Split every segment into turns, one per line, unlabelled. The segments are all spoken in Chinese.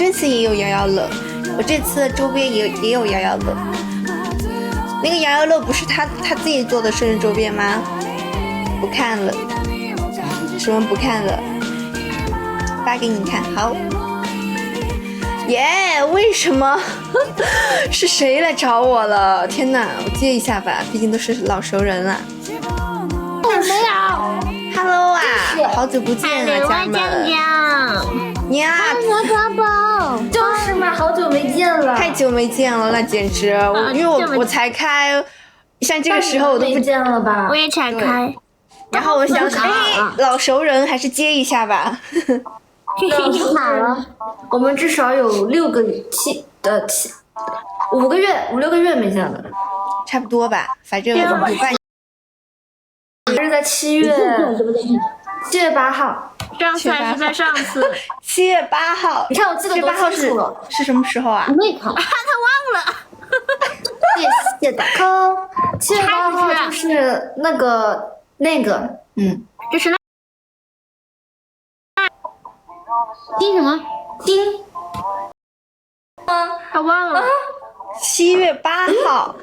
这次也有摇摇乐，我这次周边也有摇摇乐。那个摇摇乐不是他自己做的生日周边吗？不看了，什么不看了？发给你看，好。耶，为什么？是谁来找我了？天哪，我接一下吧，毕竟都是老熟人了。
我没有。
Hello 啊，好久不见啊，家人们。你啊，
宝宝，
就是嘛，好久没见了，
太久没见了，那简直，因为我才开，像这个时候我都不
见了吧？
我也才开。
然后我想，老熟人还是接一下吧。
好了，我们至少有5、6个月没见了，
差不多吧，反正有半。
是在7月8号。
上次还是在上次
，7月8号。
你看我记得多清楚了，
是什么时候啊？
我也看，他忘了。
谢谢大康。7月8号就是那个，
就是那丁什么
丁
他忘了。
7月8号，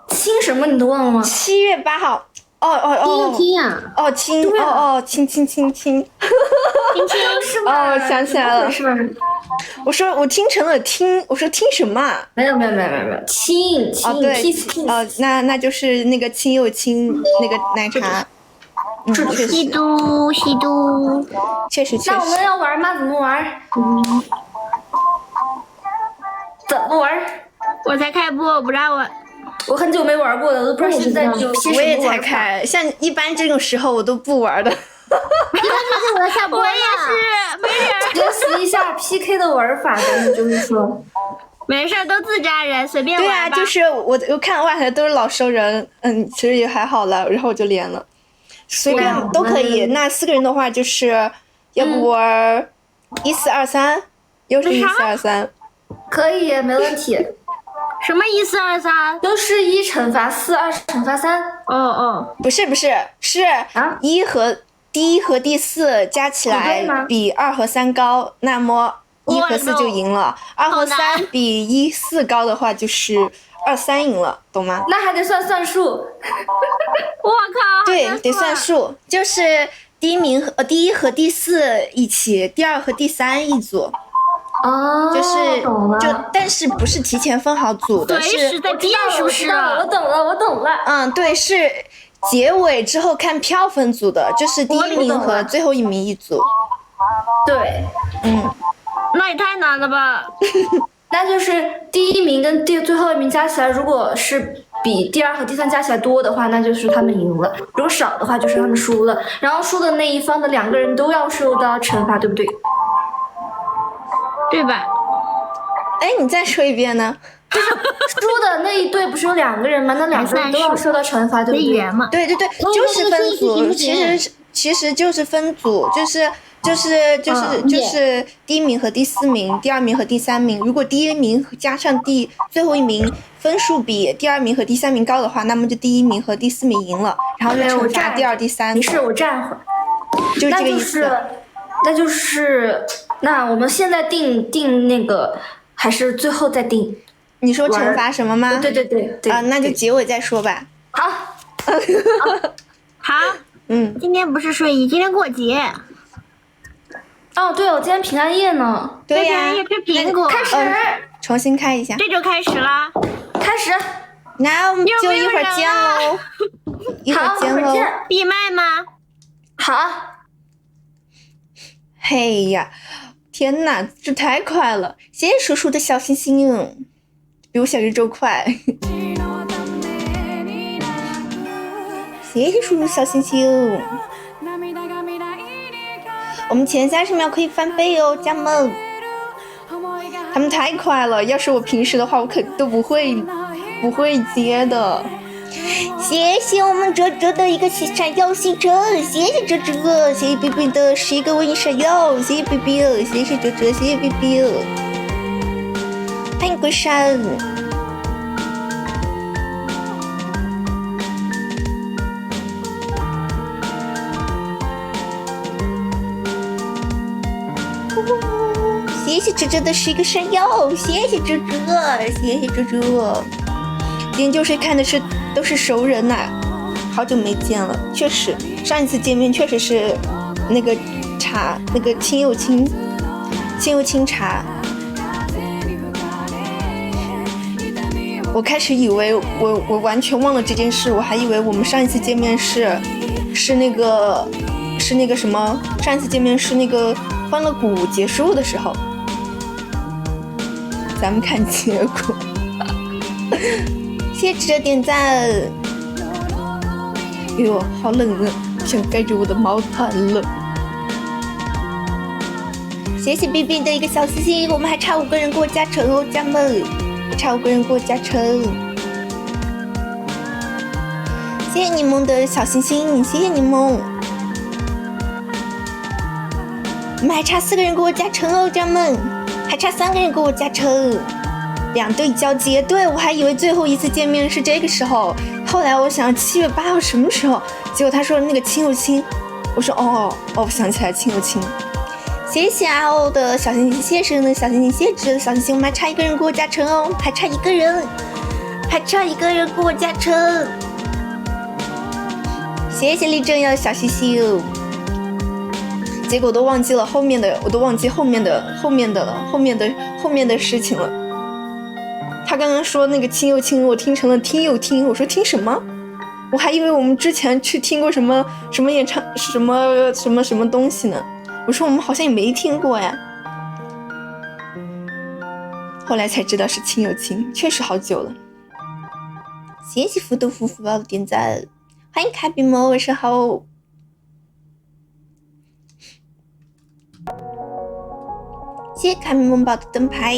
亲什么你都忘了吗
？7月8号。哦，
亲呀！
哦，亲
亲
是吧？
哦，想起来了，
是吧？
我说我听成了听，我说听什么啊？
没有，亲，
哦对，那就是那个亲又亲那个奶茶，
吸毒，
确实。
那我们要玩吗？怎么玩？怎么玩？
我才开播，我不知道
我很久没玩过了，我都不知道现在有些什么玩法。
我也才开，像一般这种时候我都不玩的。
我要下播了。我也是，没事。
学习一下 PK 的玩法，咱们就是说，
没事，都自家人，随便玩吧。
对啊，就是我看外头都是老熟人，其实也还好了，然后我就连了，随便都可以。那4个人的话，就是要不玩1423，又是1423，
可以，没问题。
什么1423？
都是1乘法4，2乘法3。
哦，
不是，是
啊
1和第1和第4加起来比2和3高，那么1和4就赢了。2和3比1、4高的话，就是2、3赢了，懂吗？
那还得算数。
我靠！
对，得算数，就是第1和第4一起，第2和第3一组。
哦，
但是不是提前分好组的，是
在变数是？
我懂了。
对，是结尾之后看票分组的，就是第1名和最后1名一组。
对，
那也太难了吧？
那就是第1名跟最后1名加起来，如果是比第2和第3加起来多的话，那就是他们赢了；如果少的话，就是他们输了。然后输的那一方的2个人都要受到惩罚，对不对？
对吧？
哎，你再说一遍呢？
就是输的那一队不是有2个人吗？那2个人都要受到惩罚，对不对？
对，就是分组。其实就是分组，就是第1名和第4名，第2名和第3名。如果第1名加上最后1名分数比第2名和第3名高的话，那么就第1名和第4名赢了，然后就惩罚第2、第3。
没事，我站会儿。
就是这个意思。
那我们现在定那个，还是最后再定？
你说惩罚什么吗？
对。
那就结尾再说吧。
好。
好。今天不是睡衣，今天过节。
哦，对，我今天平安夜呢。
对呀。
吃苹果。
开始。
重新开一下。
这就开始啦。
开始。
那我们就一会儿见喽。一会儿见喽。
闭麦吗？
好。
嘿呀，天哪，这太快了！谢谢叔叔的小星星，比我小1周快。谢谢叔叔小星星。我们前30秒可以翻倍哦，家们。他们太快了，要是我平时的话，我可都不会接的。谢谢我们哲哲的一个闪耀星辰，谢谢哲哲，谢谢 BB 的10个为你闪耀，谢谢 BB， 谢谢哲哲，谢谢 BB， 欢迎归山。谢谢谢哲哲的11个山药，谢谢哲哲，谢谢哲哲。研究生看的都是熟人呐、好久没见了，确实上一次见面确实是那个茶，那个清又清茶。我开始以为我完全忘了这件事，我还以为我们上一次见面是那个什么，上一次见面是那个欢乐谷结束的时候。咱们看结果。谢谢值得点赞。哎呦，好冷啊，想盖着我的毛毯了。谢谢 BB 的一个小心心，我们还差5个人过加成哦，家们，差5个人过加成。谢谢柠檬的小心心，谢谢柠檬。我们还差4个人给我加成哦，家们，还差3个人给我加成。2队交接，对，我还以为最后一次见面是这个时候，后来我想7月8号什么时候，结果他说那个亲又亲，我说哦，我想起来亲又亲。谢谢阿欧的小心心，谢谢的小心心，谢谢值的小心心，我们还差1个人给我加成哦，还差1个人，还差1个人给我加成。谢谢立正要的小心心哦。结果都忘记了后面的，我都忘记后面的事情了。他刚刚说那个亲又亲，我听成了听又听，我说听什么？我还以为我们之前去听过什么演唱什么东西呢？我说我们好像也没听过呀。后来才知道是亲又亲，确实好久了。谢谢福豆腐福包的点赞，欢迎卡比猫，晚上好。谢谢卡比萌宝的灯牌。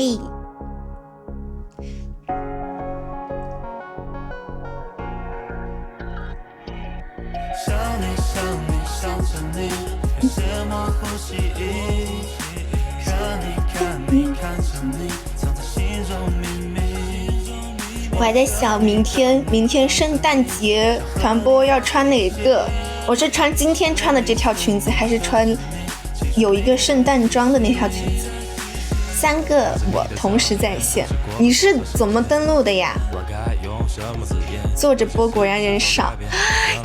我还在想明天圣诞节传播要穿哪个？我是穿今天穿的这条裙子，还是穿有一个圣诞装的那条裙子？3个我同时在线，你是怎么登录的呀？坐着播果然人少。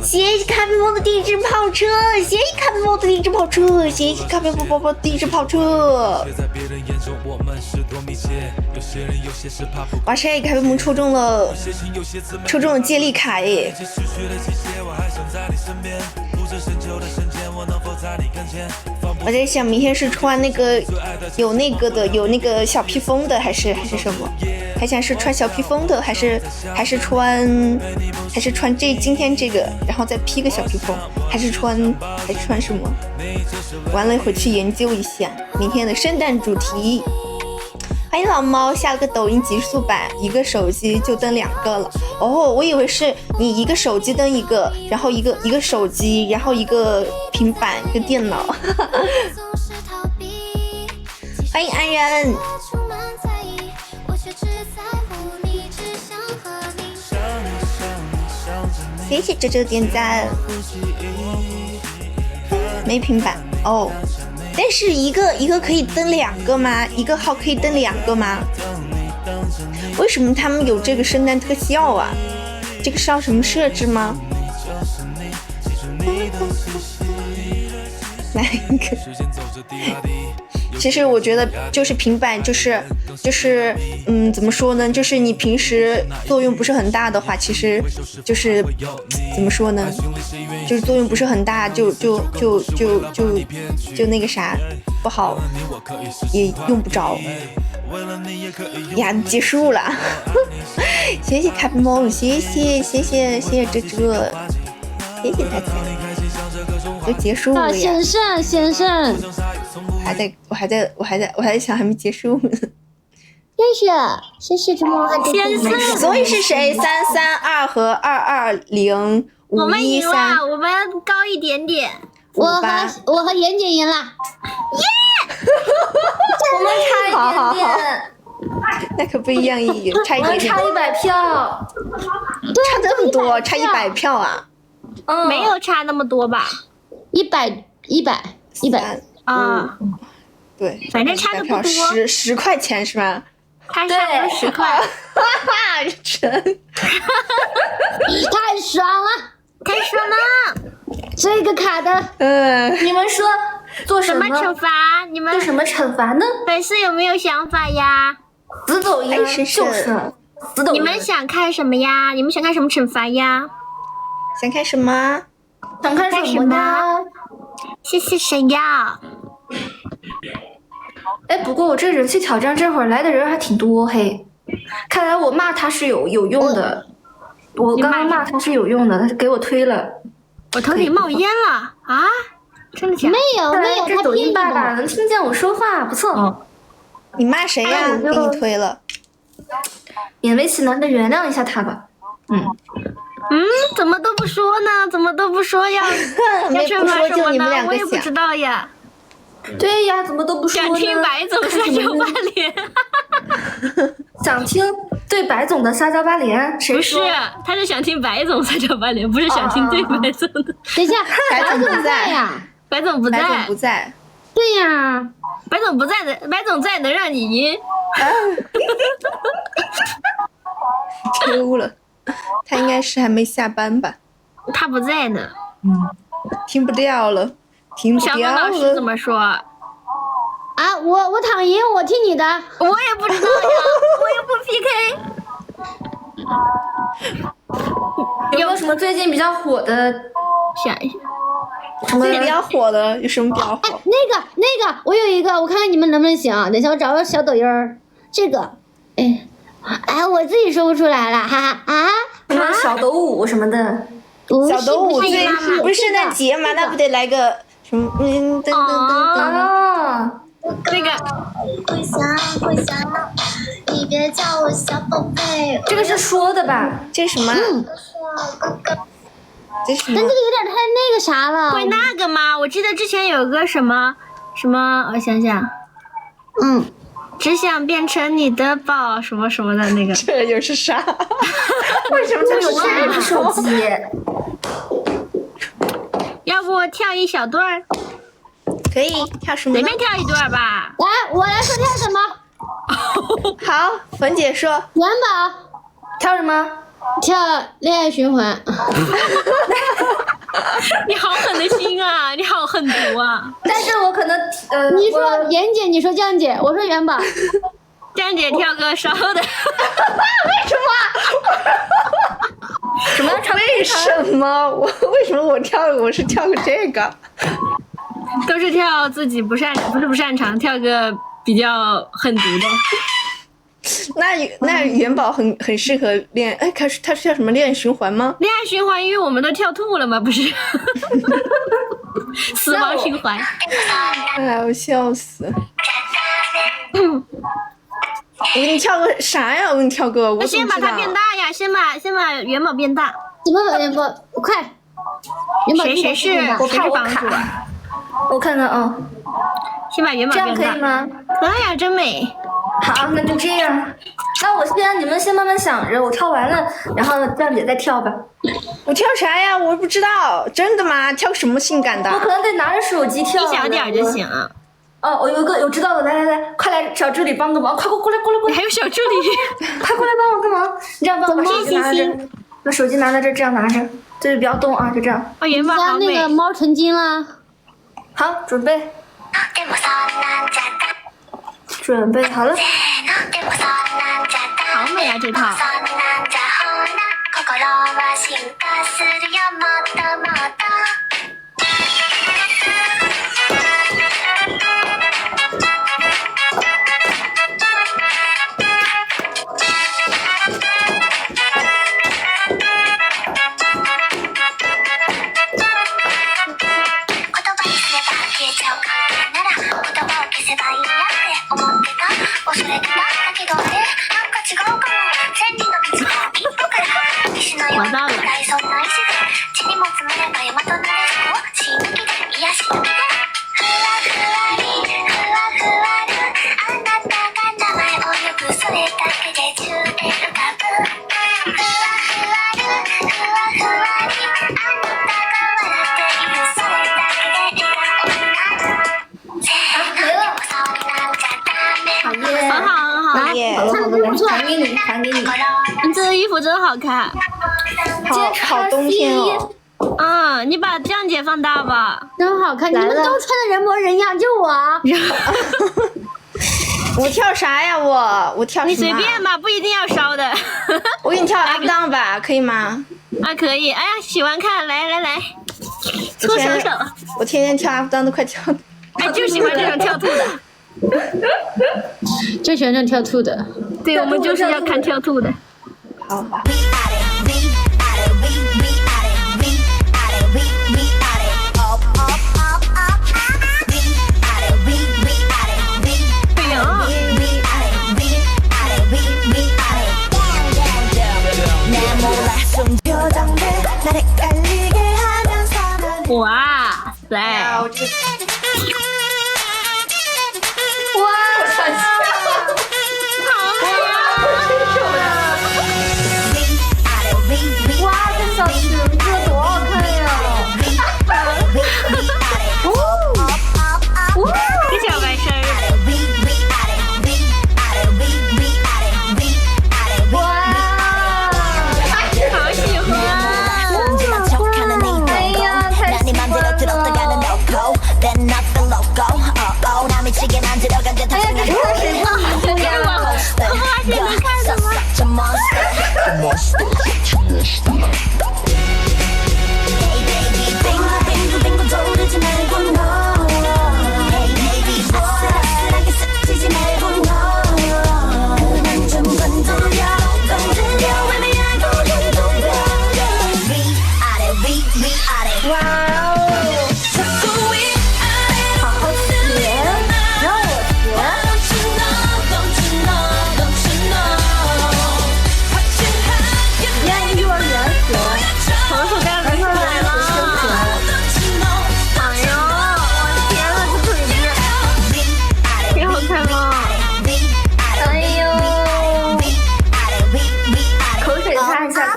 谢谢咖啡猫的第一只跑车，谢谢咖啡猫的第一只跑车，谢谢咖啡猫的第一只跑车。哇塞，咖啡猫抽中了接力卡耶！我在想明天是穿那个有那个小披风的，还是什么？还想是穿小披风的，还是穿今天这个，然后再披个小披风，还是穿什么？完了回去研究一下明天的圣诞主题。欢迎老猫，下了个抖音极速版，一个手机就登2个了。哦，我以为是你一个手机登一个，然后一个手机，然后一个平板，一个电脑。欢迎安然。谢谢这个点赞。没平板哦。但是一个可以登2个吗？一个号可以登2个吗？为什么他们有这个圣诞特效啊？这个是要什么设置吗？来一个。其实我觉得就是平板就是怎么说呢？就是你平时作用不是很大的话，其实就是怎么说呢？就是作用不是很大，就那个啥不好，也用不着。呀，结束了。谢谢卡比猫，谢谢这，谢谢大家。就结束了呀！
先生，
我还在想还没结束呢。谢谢这么
先生，
所以是谁？332和220。
我们赢了，我们高一点点。
我和妍姐赢了，
耶！
我们差一点点。
好，那可不一样，差一点点。
差100票，
差这么多，差100票啊？
没有差那么多吧？
100
啊。
对，
反正差的不多
10块钱是吧？
他差不多10块，
哈哈，真
太爽了，
太爽了！
这个卡的，
你们说做
什
什么
么惩罚？你们
做什么惩罚呢？
粉丝有没有想法呀？
死抖音就是死抖音。
你们想看什么呀？你们想看什么惩罚呀？
想看什么？
想看什么呢？
谢谢谁呀？
哎，不过我这人气挑战这会儿来的人还挺多嘿，看来我骂他是有用的。我刚刚骂他是有用的，他给我推了。
我头顶冒烟了啊！真的假的？
没有，
这抖音爸爸
的。
能听见我说话，不错。
你骂谁呀？给你推了。
勉为其难的原谅一下他吧。
怎么都不说呢？怎么都不说要惩罚什么呢？我也不知道呀。
对呀，怎么都不说呢？
想听白总撒娇八连。
想听对白总的撒娇八连？谁说？
不是，他是想听白总撒娇八连，不是想听对白总的。
等一下，
白总不在
呀？
白总不在。
白总不在。
对呀，
白总不在的，白总在能让你赢。
丢了，他应该是还没下班吧？
他不在呢。
听不掉了，听不
小
掉
芬老师怎
了。
么说？
啊，我躺赢，我听你的。
我也不知道呀，我又不 PK。
有没有什么最近比较火的？
想一下，
什么
最近比较火的有什么比较火？
那个，我有一个，我看看你们能不能行。等一下，我找个小抖音儿。这个，我自己说不出来了，哈哈啊！
什么小抖舞什么的？
小抖舞最不是圣诞节嘛，那不得来个什么噔噔噔噔。
啊，
那个
你别叫我小宝贝。
这个是说的吧？
这是什么？这是什么？
但这个有点太那个啥了。
会那个吗？我记得之前有个什么，我想想，只想变成你的宝什么什么的那个。
这又是啥？为什么这是
这个手机？
要不跳一小段儿，
可以跳什么呢？
随便跳一段吧。
来，我来说跳什么？
好，粉姐说
元宝
跳什么？
跳恋爱循环。
你好狠的心啊！你好狠毒啊！
但是我可能
你说妍姐，你说酱姐，我说元宝。
江姐跳个烧的。
为什么我是跳个这个？
都是跳自己不擅长，跳个比较狠毒的。
那元宝很适合练，他是跳什么恋爱循环吗？
恋爱循环，因为我们都跳吐了嘛，不是？死亡循环。
哎，我笑死！我给你跳个啥呀？我给你跳个，我
先把它变大呀！先把元宝变大。
怎么把元宝？快！元宝
谁是帮主啊？
我看看啊。
先把元宝变大。
这样可以吗？
可以呀，真美。
好，那就这样。那你们先慢慢想着，我跳完了，然后酱姐再跳吧。
我跳啥呀？我不知道，真的吗？跳什么性感的？
我可能得拿着手机跳。
一小点就行。
哦，我有一个有知道的，来，快来，小助理帮个忙，快过来！
你还有小助理，
快过来帮我个忙！你这样帮我把手机拿着，把手机拿在这，这样拿着，对，不要动啊，就这样。
哦，元宝好美。
那个猫成精了。
好，准备。准备好了。
好美啊，这套。我到了。
没了。
耶，
好了好了，传给你，传给你。
你这个衣服真好看。
好冬天哦。
啊，你把酱姐放大吧。
真好看，你们都穿的人模人样，就我。
我跳啥呀？我跳什么？
你随便吧，不一定要烧的。
我给你跳 up down 吧，可以吗？
啊，可以。哎呀，喜欢看，来，搓手手。
我天天跳 up down 都快跳。
哎，就喜欢这种跳兔的。
就喜欢这种跳兔的。
对，我们就是要看跳兔的。
好吧。
哇塞！
哇，这小裙子多好看呀！
这小白身儿，
哇，
好喜欢！
哎呀，太喜欢了！哎呀，这是谁放的
这个哇，这能看什么？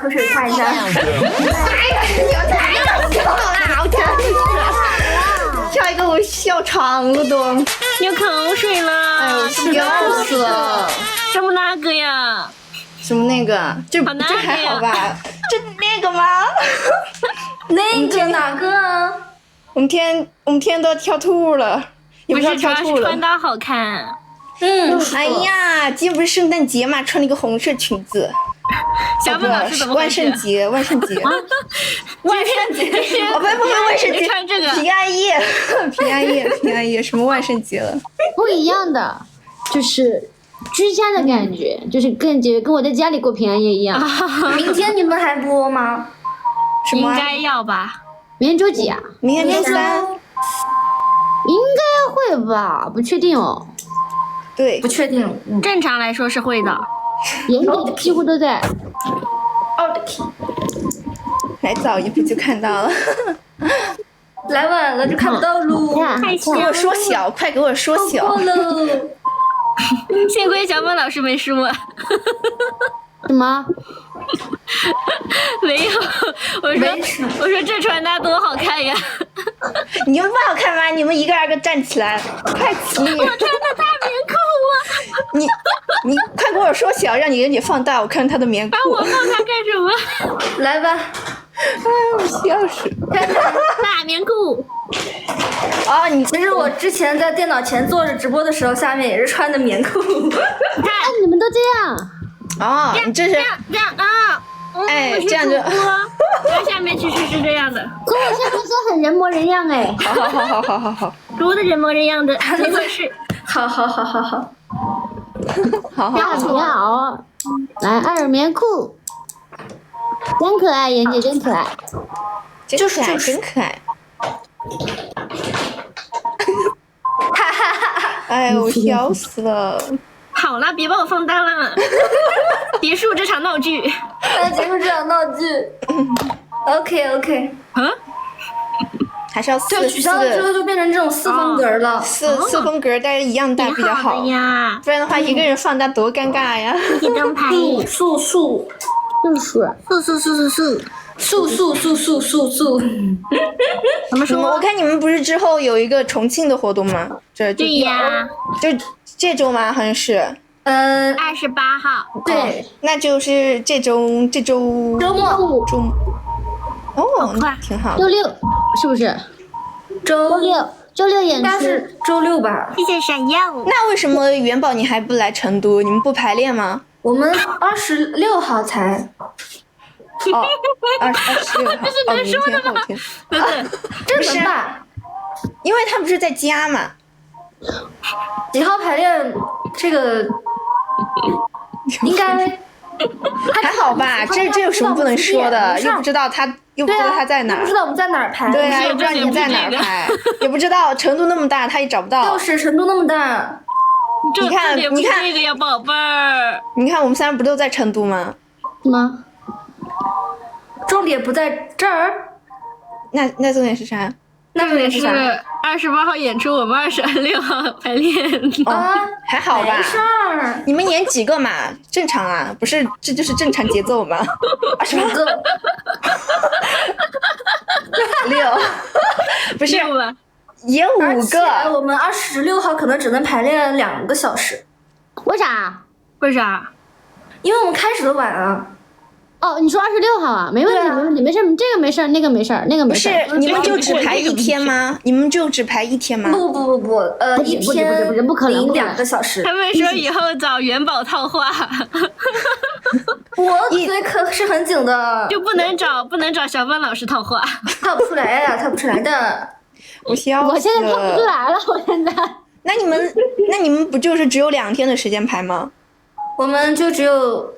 口水看一下。
哎呀，你们太搞笑了！我天，跳一个我笑场了都。
有口水了！
哎呦，笑死了！
什么那个呀？
什么那个？这还好吧？这那个吗？
那个哪个啊？
我们天都要跳吐了，也
不是，
要跳吐了。
穿搭好看。
哎呀，今天不是圣诞节嘛，穿了一个红色裙子。
小本老师怎么
万圣节，万圣节，万圣节，哦不，万圣节，
穿这个
平安夜，平安夜，什么万圣节了？
不一样的，就是居家的感觉，就是跟我在家里过平安夜一样。
明天你们还播吗？
什么？
应该要吧。
明天周几啊？
明天周三。
应该会吧，不确定哦。
对，
不确定。
正常来说是会的。
严谨几乎都在。
来早一步就看到了，
来晚了就看不到喽。
给我缩小，快给我缩小。
幸亏小本老师没说。
什么？
没有，我说这穿搭多好看呀！
你们不好看吗？你们一个二个站起来，快起！我穿
的大棉裤啊！
你快给我缩小，让你放大，我看他的棉裤。
把我放大干什么？
来吧！
哎，我笑死！
大棉裤。
哦，
其实我之前在电脑前坐着直播的时候，下面也是穿的棉裤。
看
你们都这样。
哦，你这是
这样啊？
哎，这样就，
然后下面其实是这样的。
可我下面说很人模人样哎。
好。
读的人模人样的，真的是。
好。
大棉袄，来二棉裤，真可爱，妍姐真可爱，
就是真可爱。哎，我笑死了。
好了，别把我放大了，结束这场闹剧。
结束这场闹剧。OK。
还是要
就取消了之后就变成这种四方格了。
四方格，但是一样大比较好
呀。
不然的话，一个人放大多尴尬呀。
灯牌。
素。
怎么说？
我看你们不是之后有一个重庆的活动吗？
对呀。
就这周吗？好像是。
28号。
对，
那就是这周
周末
周末。哦
快，
挺好。
周六是不是？周六演
应该
出。
是周六吧。
谢谢闪耀。
那为什么元宝你还不来成都？你们不排练吗？
我们26号才，
哦，26号，哦，明天后天。
这能吧？
因为他不是在家嘛。
几号排练？这个应该
还好吧？这有什么不能说的？又不知道他在哪儿
不知。道我们在哪儿排。
对啊，又不知道你们在哪儿排，也不知道成都那么大，他也找不到。
就是成都那么大，
重
看
点不是
你看
这个呀，宝贝儿。
你看我们3人不都在成都吗？
吗？
重点不在这儿。
那重点是啥？
那重点是
是
啥？
28号演出，我们26号排练。
啊，
还好吧
没？事儿，
你们演几个嘛？正常啊，不是，这就是正常节奏嘛。
5个。
6，不是
6吧？
演
而
5
且
个。
我们26号可能只能排练2个小时，
为啥？
为啥？
因为我们开始的晚啊。
哦，你说26号啊？没问题，
对啊
没问题，没事，这个没事，那个没事，那个没
不是
事。
你们就只排1天吗？你们就只排1天吗？
不，一天
不可能
领2个小时。
他们说以后找元宝套话，
我嘴可是很紧的，
就不能找小芬老师套话。
套不出来呀，套不出来的。
我笑死了。
我现在套不出来了，我现在。
那你们不就是只有2天的时间排吗？
我们就只有，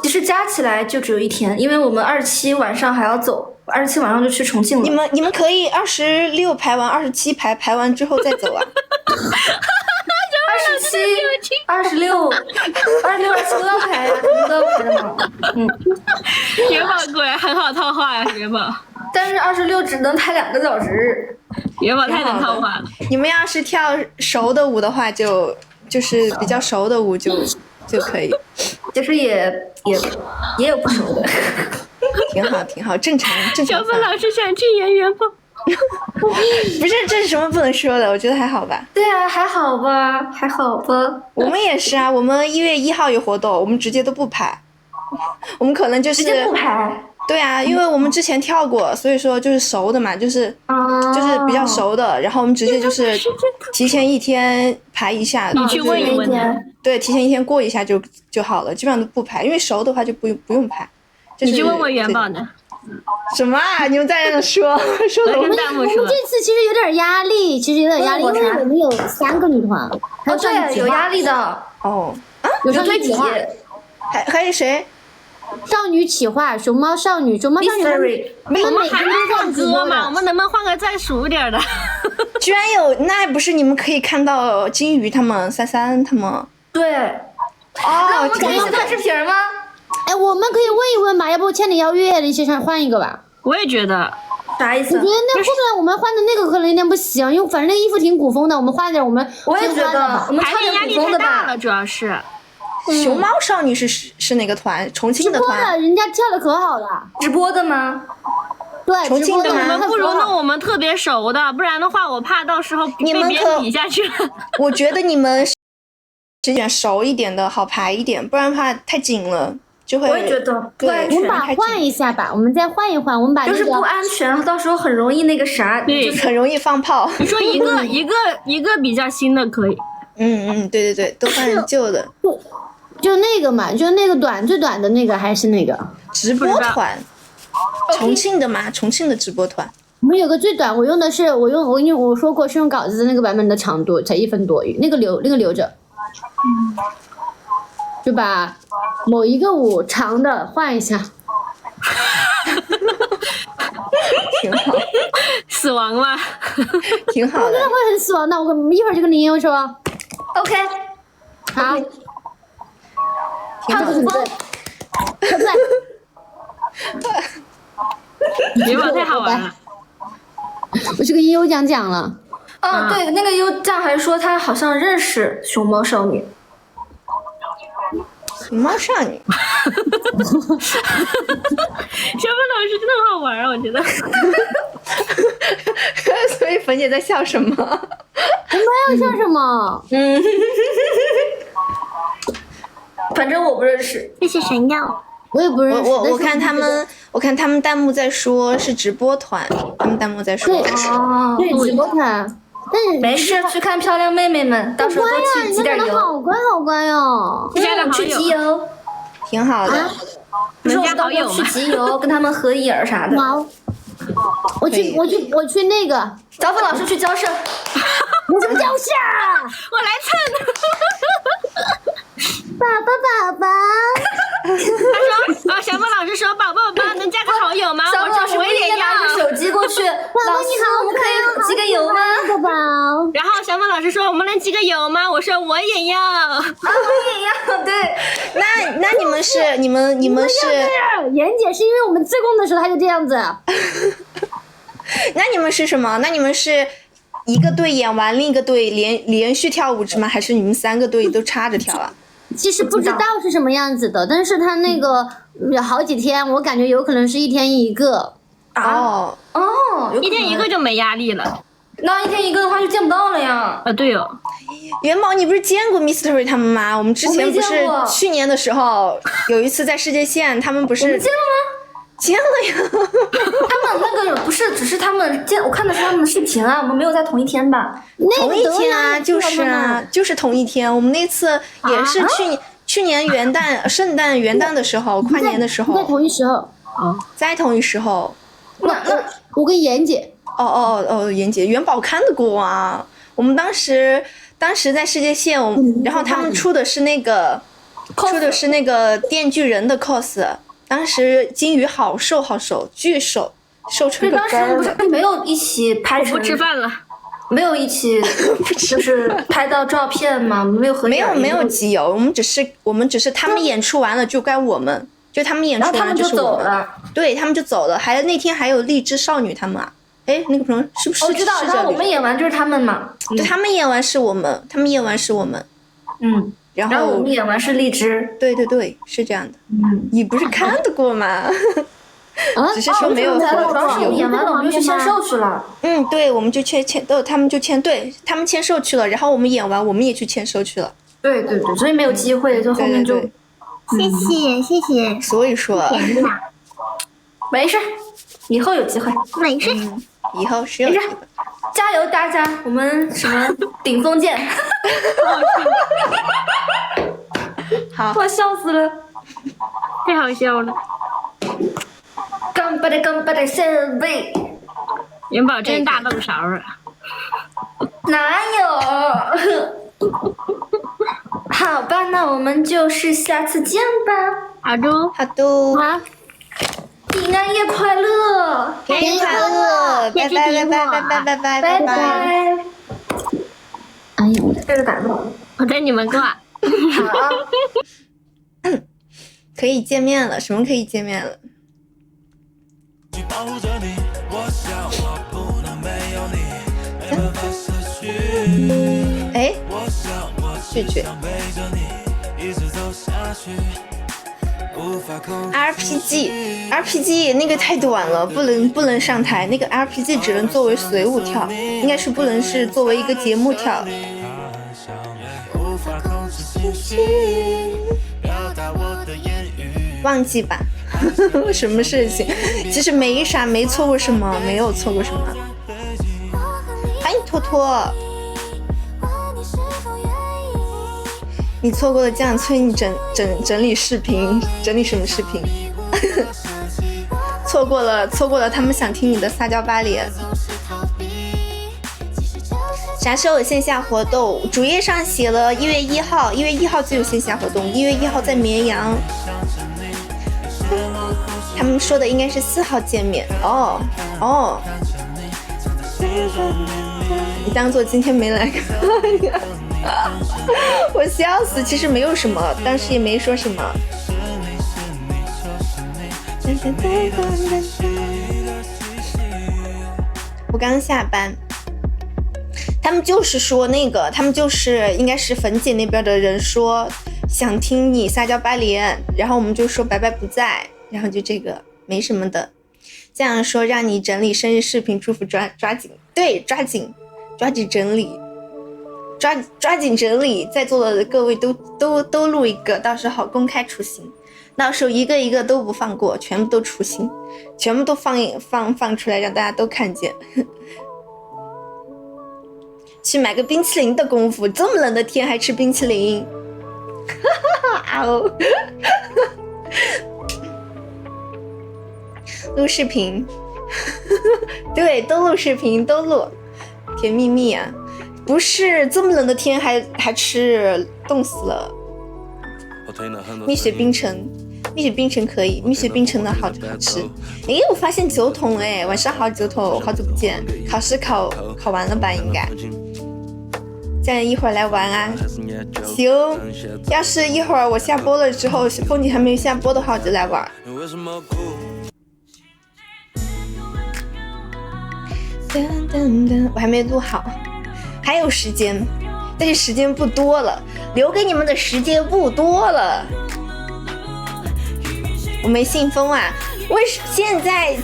其实加起来就只有1天，因为我们27晚上还要走，27晚上就去重庆了。
你们可以26排完，27排完之后再走啊。
26、27都要排呀，肯定都要排的嘛。
元宝果然很好套话呀，元宝。
但是26只能排2个小时。
元宝太能套话了。
你们要是跳熟的舞的话就是比较熟的舞就可以。
其实也有不熟的。
挺好，正常
小芬
发。
老师想去演元宝。
不是，这是什么不能说的？我觉得还好吧。
对啊，还好吧。
我们也是啊，我们1月1号有活动，我们直接都不排。我们可能就是
直接不排。
对啊，因为我们之前跳过，所以说就是熟的嘛，就是比较熟的，然后我们直接就是提前1天排一下。
你去问一问他。
对，提前1天过一下就好了，基本上都不排，因为熟的话就不用排。
你去问问元宝呢？
什么啊？你们在那说什么？
跟弹幕说。
我们这次其实有点压力，因为我们有3个女团，还有
对，有压力的。
哦，
有少女
对比。
还有谁？
少女企划、熊猫少女，Mystery。
我们还能唱歌吗？我们能不能换个再熟一点的？
居然有，那不是你们可以看到金鱼他们、33他们。
对。那我们可以一起拍视频吗？
哎，我们可以问一问吧，要不千里邀月一起上换一个吧？
我也觉得。
啥意思？
我觉得那后面我们换的那个可能有点不行，因为反正那衣服挺古风的，我们换点我们。
我也觉得，我们
排练压力太大了，主要是。
熊猫少女是哪个团？重庆的团。
直播的，人家跳的可好了。
直播的吗？
对，
重庆的。
我们不如弄我们特别熟的，不然的话我怕到时候被别人比下去了。
我觉得你们选熟一点的好排一点，不然的话太紧了就会。
我也觉得不安全。
我们把换一下吧，我们再换一换，我们把
就是不安全，到时候很容易那个啥，
对，
很容易放炮。
你说一个比较新的可以。
对，都换旧的。
就那个嘛，就那个最短的那个还是那个
直播团，重庆的嘛，重庆的直播团。
我们有个最短，我用的是因为我说过是用稿子的那个版本的长度才1分多，那个留着。就把某一个舞长的换一下。
挺好。
死亡吗？
挺好的。
我真的会很死亡的，我一会儿就跟林悠说。
OK。
好。
看古风。
元宝太好玩了。
我是跟悠讲了。
对，那个优酱还说他好像认识熊猫少女。
熊猫少女。
小芬老师真的好玩啊，我觉得。
所以粉姐在笑什么？
我没有笑什么。
反正我不认识。
谢谢神药。
我也不认识。
我看他们弹幕在说是直播团，他们弹幕在说。
对直播团。但是
没事，去看漂亮妹妹们，到时候多去集点油。
好乖好乖哟！
加了好
去集
友，
邮，
挺好的。
不是我到时候去集邮，跟他们合影啥的。
我去那个
小粉老师去交涉。
我怎么交涉？
我来蹭。
宝宝。
他说小宝老师说宝宝能加个好友吗？
小粉老师
我也
拿着手机过去。老师我们可以集个邮吗？
宝宝。
然后小宝老师说我们能集个邮吗？我说我也要。
我也要。对。
那你们是你们是？
妍姐是因为我们自贡的时候他就这样子。
那你们是什么？那你们是一个队演完，另一个队连续跳舞是吗？还是你们3个队都插着跳啊？
其实不知道是什么样子的，但是他那个有好几天，我感觉有可能是1天1个。
哦，
一天一个就没压力了。
那1天1个的话就见不到了呀。
对哦。
元宝，你不是见过 Mystery 他们吗？我们之前不是去年的时候有一次在世界线，他们不是
我们见了吗？
见了呀。
他们那个不是只是他们见，我看的是他们的视频啊，我们没有在同一天吧？
同一天啊，就是同一天。我们那次也是去年元旦、圣诞、元旦的时候，跨年的时候，
在同一时候。
在同一时候。
我跟妍姐。
妍姐，元宝看得过啊。我们当时在世界线，然后他们出的是那个电锯人的 cos。当时金鱼好瘦，巨瘦，瘦成个根儿。
当时不是没有一起拍成，
不吃饭了，
没有一起就是拍到照片吗？没有合影。
没有集邮，我们只是他们演出完了就该我们，就他们演出完了就是我们。对，他们就走了。还那天还有荔枝少女他们啊，哎，那个朋友是不是？
我知道，然后我们演完就是他们嘛。
对，他们演完是我们。然后
我们演完是荔枝。
对，是这样的。你不是看得过吗？只是说没有合
影。演完了我们就去签售去了。
对，我们就他们就签，对他们签售去了，然后我们演完我们也去签售去了。
对，所以没有机会，就后面就。
谢谢。
所以说。
没事，以后有机会。
没事，
以后是有机会。
加油，大家！我们什么顶峰见！
好，
我笑死了，
太好笑了。
干巴的身位，
元宝真大漏勺啊！
哪有？好吧，那我们就是下次见吧。
好的。
好。
平安夜快乐！
平安夜快乐！拜拜。
哎呦，
这个感动。
我带你们过。
好。
可以见面了，什么可以见面了？哎，拒 RPG 那个太短了，不能上台。那个 RPG 只能作为随舞跳，应该是不能是作为一个节目跳。忘记吧，什么事情？其实没啥，没错过什么，没有错过什么。欢迎托托。你错过了这样催你整理视频，整理什么视频？错过了他们想听你的撒娇巴脸。啥时候有线下活动？主页上写了1月1号，1月1号就有线下活动，1月1号在绵阳。他们说的应该是4号见面。哦，你当做今天没来看呀。我笑死，其实没有什么，当时也没说什么。我刚下班，他们就是说那个，他们就是应该是粉姐那边的人说想听你撒娇巴脸，然后我们就说白白不在，然后就这个没什么的。这样说让你整理生日视频，祝福抓紧，对，抓紧整理。抓紧整理，在座的各位都录一个，到时候好公开出行，到时候一个一个都不放过，全部都出行，全部都放出来，让大家都看见。去买个冰淇淋的功夫，这么冷的天还吃冰淇淋，啊哦！录视频，对，都录视频，都录，甜蜜蜜啊！不是这么冷的天还吃，冻死了。蜜雪冰城，蜜雪冰城可以，蜜雪冰城的好吃。诶，我发现酒桶，哎，晚上好，酒桶，好久不见，考试考完了吧？应该。这样一会儿来玩啊，行。要是一会儿我下播了之后，风景还没有下播的话，我就来玩。我还没录好，还有时间，但是时间不多了，留给你们的时间不多了。我没信封啊，现在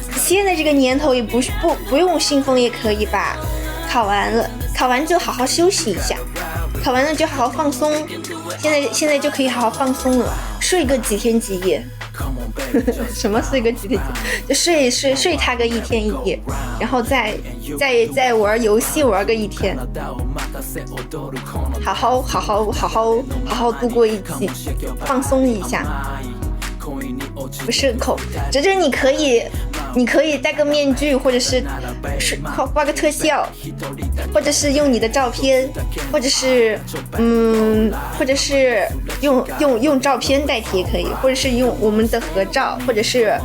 这个年头也不用信封也可以吧？考完了，考完就好好休息一下，考完了就好好放松。现在就可以好好放松了，睡个几天几夜。什么睡个几天几夜？就睡他个一天一夜，然后再玩游戏玩个一天，好好度过一季，放松一下。不是口，哲哲你可以戴个面具，或者是画个特效，或者是用你的照片，或者是用照片代替也可以，或者是用我们的合照，或者是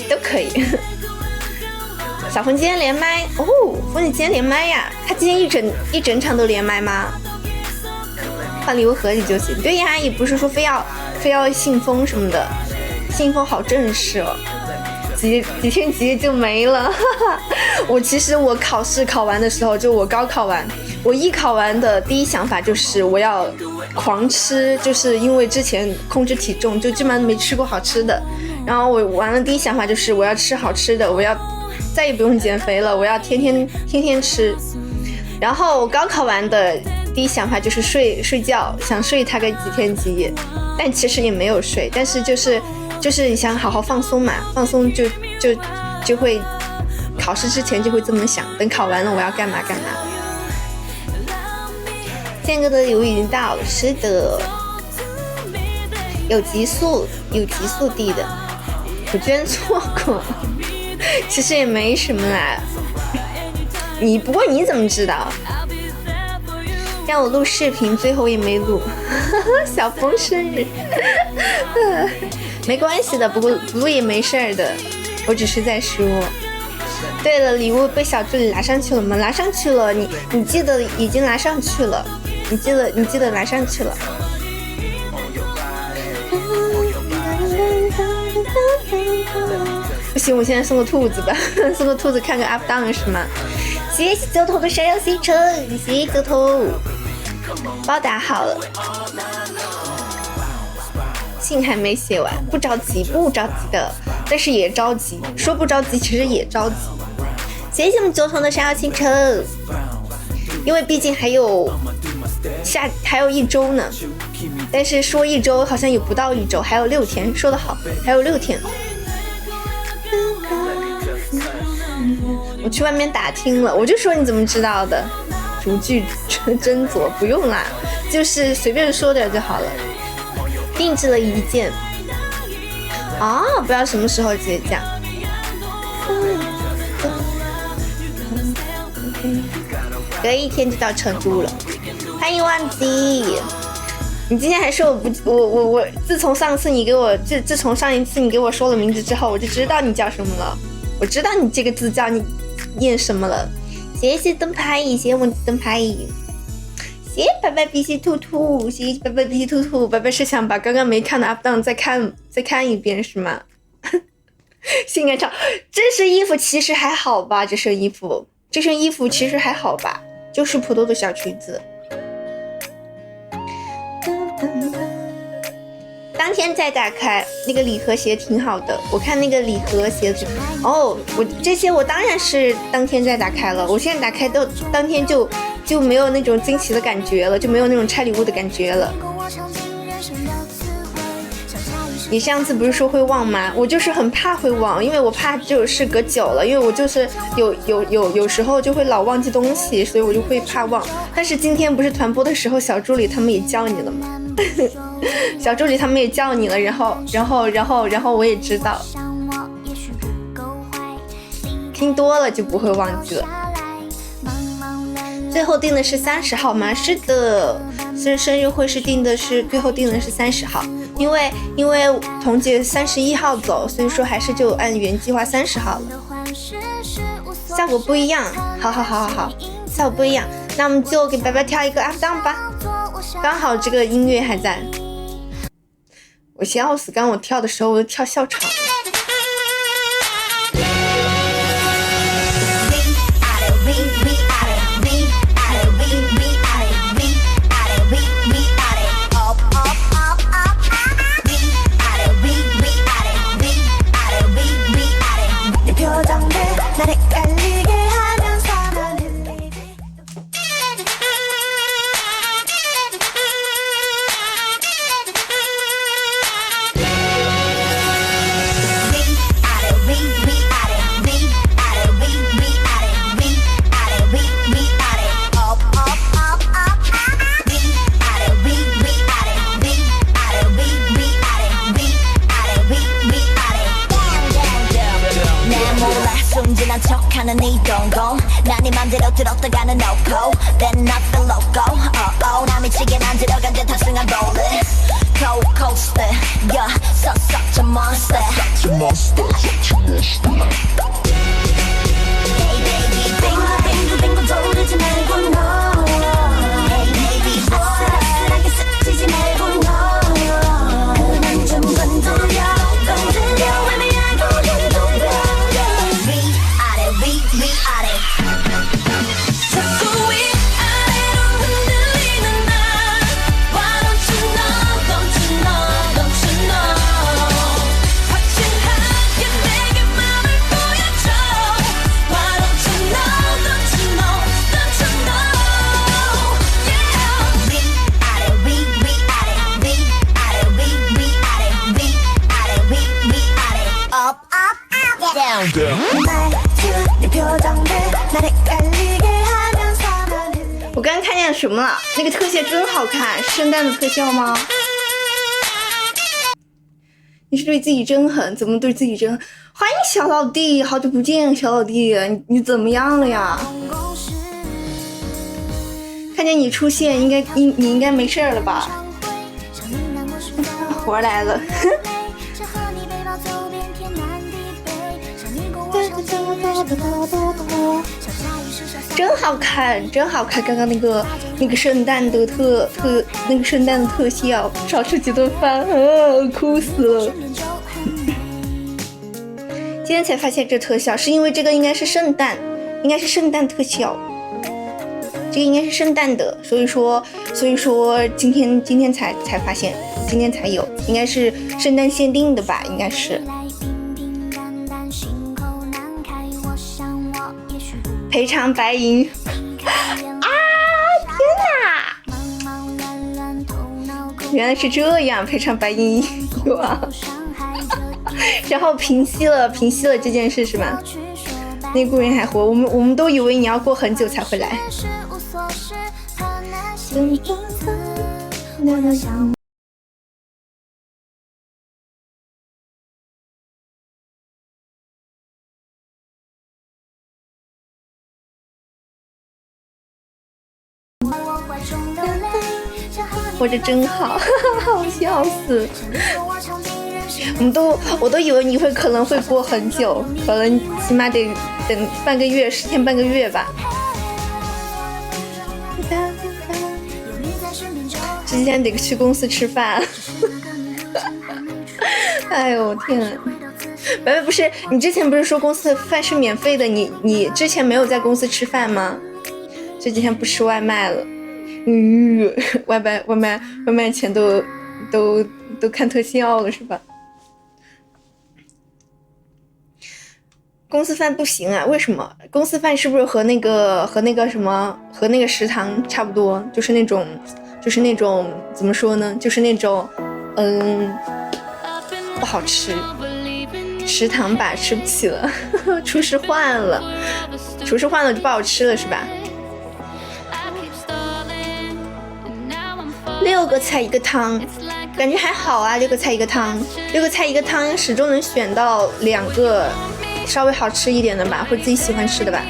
都可以。小冯今天连麦哦，冯你今天连麦呀？他今天一整场都连麦吗？放礼物盒里就行。对呀，也不是说非要信封什么的，信封好正式哦，几天几夜就没了。我考试考完的时候，就我高考完，我一考完的第一想法就是我要狂吃，就是因为之前控制体重，就基本上没吃过好吃的。然后我完了第一想法就是我要吃好吃的，我要再也不用减肥了，我要天天吃。然后我高考完的第一想法就是睡觉，想睡它个几天几夜，但其实也没有睡，但是就是想好好放松嘛，放松就会考试之前就会这么想，等考完了我要干嘛干嘛。建哥的礼物已经到了，是的，有极速递的，我居然错过，其实也没什么啦。不过你怎么知道？让我录视频，最后也没录。小峰生日，没关系的，不过也没事儿的，我只是在说。对了，礼物被小助理拿上去了吗？拿上去了，你记得已经拿上去了，你记得拿上去了。不行，我现在送个兔子吧，送个兔子看个 up down 是吗？谢谢九头的闪耀星辰，谢谢九头，包打好了，信还没写完，不着急的，但是也着急，说不着急其实也着急。谢谢我们九头的闪耀星辰，因为毕竟还有一周呢，但是说一周好像也不到一周，还有6天，说得好，还有6天。我去外面打听了，我就说你怎么知道的？逐句斟酌，不用啦，就是随便说点就好了。定制了一件，不知道什么时候结账。隔1天就到成都了，欢迎忘记。你今天还说我自从上次你给我自从上一次你给我说了名字之后，我就知道你叫什么了，我知道你这个字叫你念什么了。谢谢灯牌，谢谢我的灯牌，谢谢白白鼻涕兔兔，谢谢白白鼻涕兔兔。白白是想把刚刚没看的 up down 再看一遍是吗？性感潮，这身衣服其实还好吧，这身衣服其实还好吧，就是普通的小裙子。当当天再打开，那个礼盒写挺好的。我看那个礼盒写的哦，我这些我当然是当天再打开了。我现在打开都当天就没有那种惊喜的感觉了，就没有那种拆礼物的感觉了。你上次不是说会忘吗？我就是很怕会忘，因为我怕就是隔久了，因为我就是有时候就会老忘记东西，所以我就会怕忘。但是今天不是团播的时候，小助理他们也叫你了吗？小助理他们也叫你了，然后我也知道，听多了就不会忘记了。最后定的是30号吗？是的，生日会是定的是最后定的是30号。因为彤姐31号走，所以说还是就按原计划30号了。效果不一样，好，效果不一样，那我们就给白白跳一个 up down 吧，刚好这个音乐还在。我笑死，刚我跳的时候我都跳笑场了。我刚刚看见什么了？那个特效真好看，圣诞的特效吗？你是对自己真狠，怎么对自己真狠？欢迎小老弟，好久不见，小老弟，你怎么样了呀？看见你出现，你应该没事了吧？活来了。真好看，真好看！刚刚那个圣诞的特效，少吃几顿饭，哭死了。今天才发现这特效，是因为这个应该是圣诞特效，这个应该是圣诞的，所以说今天才发现，今天才有，应该是圣诞限定的吧，应该是。赔偿白银啊！天哪，原来是这样，赔偿白银哇！然后平息了这件事是吗？那个人还活，我们都以为你要过很久才回来。活着真好，好笑死！我都以为你可能会过很久，可能起码得等半个月，10天半个月吧。今天得去公司吃饭。哎呦天啊！白白不是你之前不是说公司的饭是免费的？你之前没有在公司吃饭吗？这几天不吃外卖了。外卖钱都都看特效了是吧？公司饭不行啊？为什么？公司饭是不是和那个食堂差不多？就是那种怎么说呢？就是那种不好吃。食堂吧吃不起了，厨师换了就不好吃了是吧？6个菜一个汤，感觉还好啊。6个菜一个汤始终能选到2个稍微好吃一点的吧，或者自己喜欢吃的吧，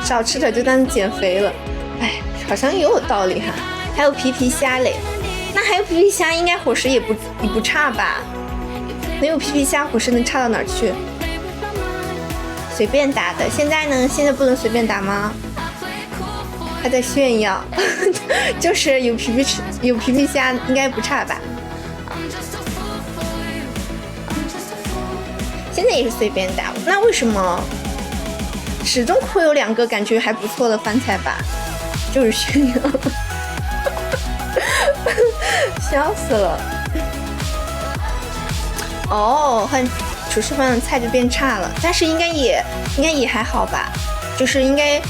少吃点就当减肥了。哎，好像也有道理哈。还有皮皮虾嘞，那还有皮皮虾应该伙食也不差吧？没有皮皮虾伙食能差到哪儿去？随便打的，现在呢？现在不能随便打吗？他在炫耀，就是有皮皮虾应该不差吧？现在也是随便打，那为什么始终会有2个感觉还不错的饭菜吧？就是炫耀，笑死了。哦，换厨师饭的菜就变差了，但是应该也还好吧，就是应该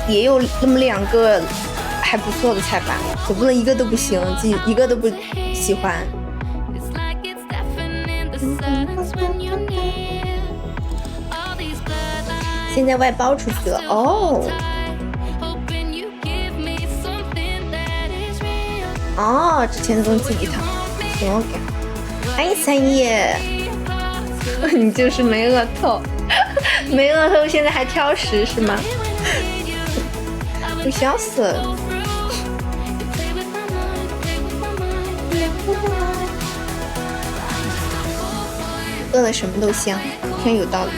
也有那么2个还不错的菜吧，总不能一个都不行，自己一个都不喜欢。现在外包出去了哦，之前的东西一套，行 OK。哎，3叶，你就是没额头，没额头，现在还挑食是吗？我笑死了。饿了什么都香，挺有道理。